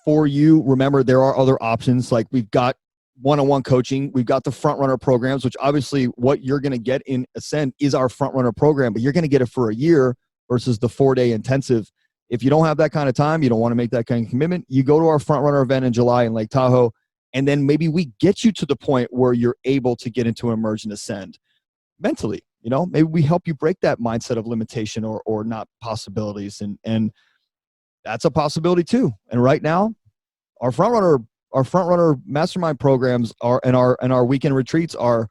for you, remember there are other options. Like, we've got one-on-one coaching. We've got the front runner programs, which obviously what you're going to get in Ascend is our front runner program, but you're going to get it for a year versus the 4-day intensive. If you don't have that kind of time, you don't want to make that kind of commitment, you go to our front runner event in July in Lake Tahoe, and then maybe we get you to the point where you're able to get into Emerge and Ascend mentally. Maybe we help you break that mindset of limitation or not possibilities. And that's a possibility too. And right now, our front runner mastermind programs and our weekend retreats they're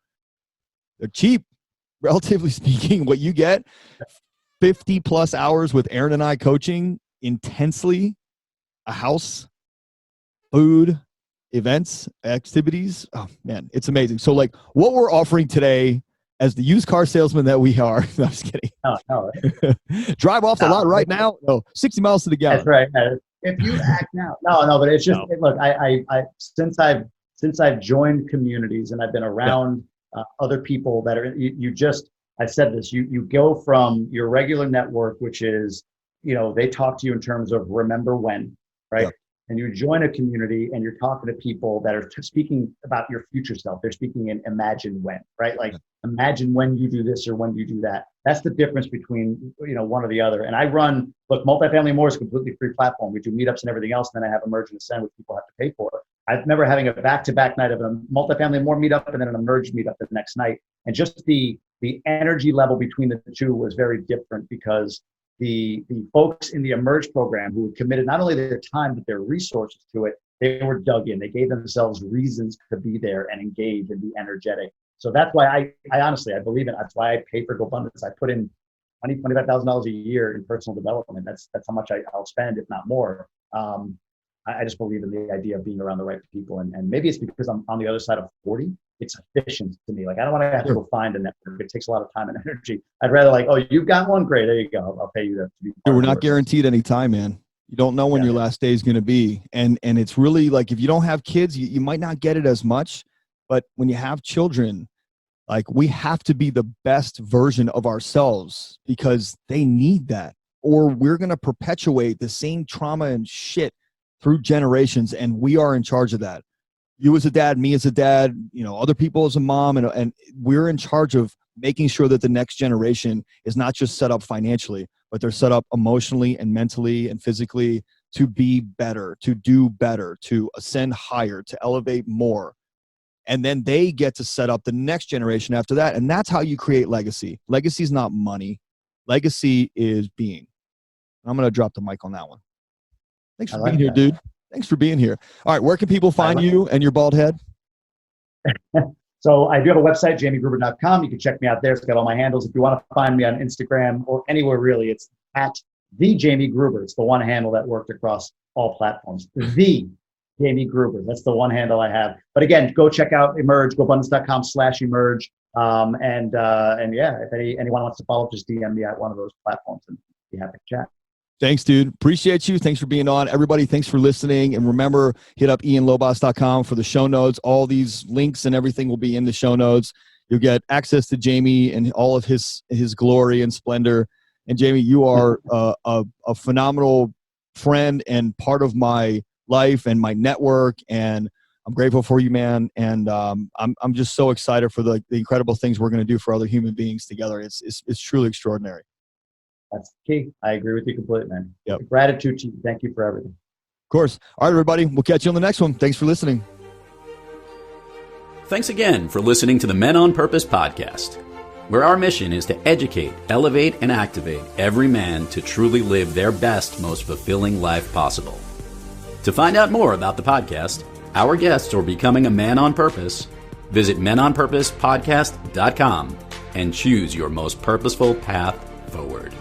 cheap, relatively speaking. What you get, 50 plus hours with Aaron and I coaching intensely, a house, food, events, activities. Oh man, it's amazing. So like what we're offering today, as the used car salesman that we are, no, I'm just kidding. No. Drive off the lot right now. No, 60 miles to the gallon. That's right. If you act now, no, but it's just look. I since I've joined communities and I've been around other people that are, I said this, you go from your regular network, which is, they talk to you in terms of remember when, right? Yeah. And you join a community and you're talking to people that are speaking about your future self. They're speaking in imagine when, right? Like imagine when you do this or when you do that. That's the difference between, one or the other. And I Multifamily and More is a completely free platform. We do meetups and everything else. And then I have Emerge and Ascend, which people have to pay for. I've never having a back-to-back night of a Multifamily and More meetup and then an Emerge meetup the next night. And just the energy level between the two was very different because the folks in the Emerge program who had committed not only their time, but their resources to it, they were dug in. They gave themselves reasons to be there and engage and be energetic. So that's why I honestly, I believe it. That's why I pay for Gobundance. I put in $25,000 a year in personal development. That's how much I'll spend, if not more. I just believe in the idea of being around the right people. And maybe it's because I'm on the other side of 40. It's efficient to me. Like, I don't want to have to go find a network. It takes a lot of time and energy. I'd rather you've got one, great, there you go. I'll pay you to be part. We're not guaranteed any time, man. You don't know when your last day is going to be. And it's really like, if you don't have kids, you might not get it as much. But when you have children, like, we have to be the best version of ourselves because they need that, or we're going to perpetuate the same trauma and shit through generations. And we are in charge of that. You as a dad, me as a dad, other people as a mom, and we're in charge of making sure that the next generation is not just set up financially, but they're set up emotionally and mentally and physically to be better, to do better, to ascend higher, to elevate more. And then they get to set up the next generation after that. And that's how you create legacy. Legacy is not money. Legacy is being. I'm going to drop the mic on that one. Thanks for being here, dude. Thanks for being here. All right. Where can people find you and your bald head? So I do have a website, jamiegruber.com. You can check me out there. It's got all my handles. If you want to find me on Instagram or anywhere really, it's at the Jamie Gruber. It's the one handle that worked across all platforms. The Jamie Gruber. That's the one handle I have. But again, go check out Emerge, gobundance.com/emerge. And yeah, if anyone wants to follow up, just DM me at one of those platforms and be happy to chat. Thanks, dude. Appreciate you. Thanks for being on. Everybody, thanks for listening. And remember, hit up ianlobas.com for the show notes. All these links and everything will be in the show notes. You'll get access to Jamie and all of his glory and splendor. And Jamie, you are a phenomenal friend and part of my life and my network. And I'm grateful for you, man. And I'm just so excited for the incredible things we're going to do for other human beings together. It's truly extraordinary. That's key. I agree with you completely, man. Yep. Gratitude to you. Thank you for everything. Of course. All right, everybody. We'll catch you on the next one. Thanks for listening. Thanks again for listening to the Men on Purpose podcast, where our mission is to educate, elevate, and activate every man to truly live their best, most fulfilling life possible. To find out more about the podcast, our guests, or becoming a man on purpose, visit menonpurposepodcast.com and choose your most purposeful path forward.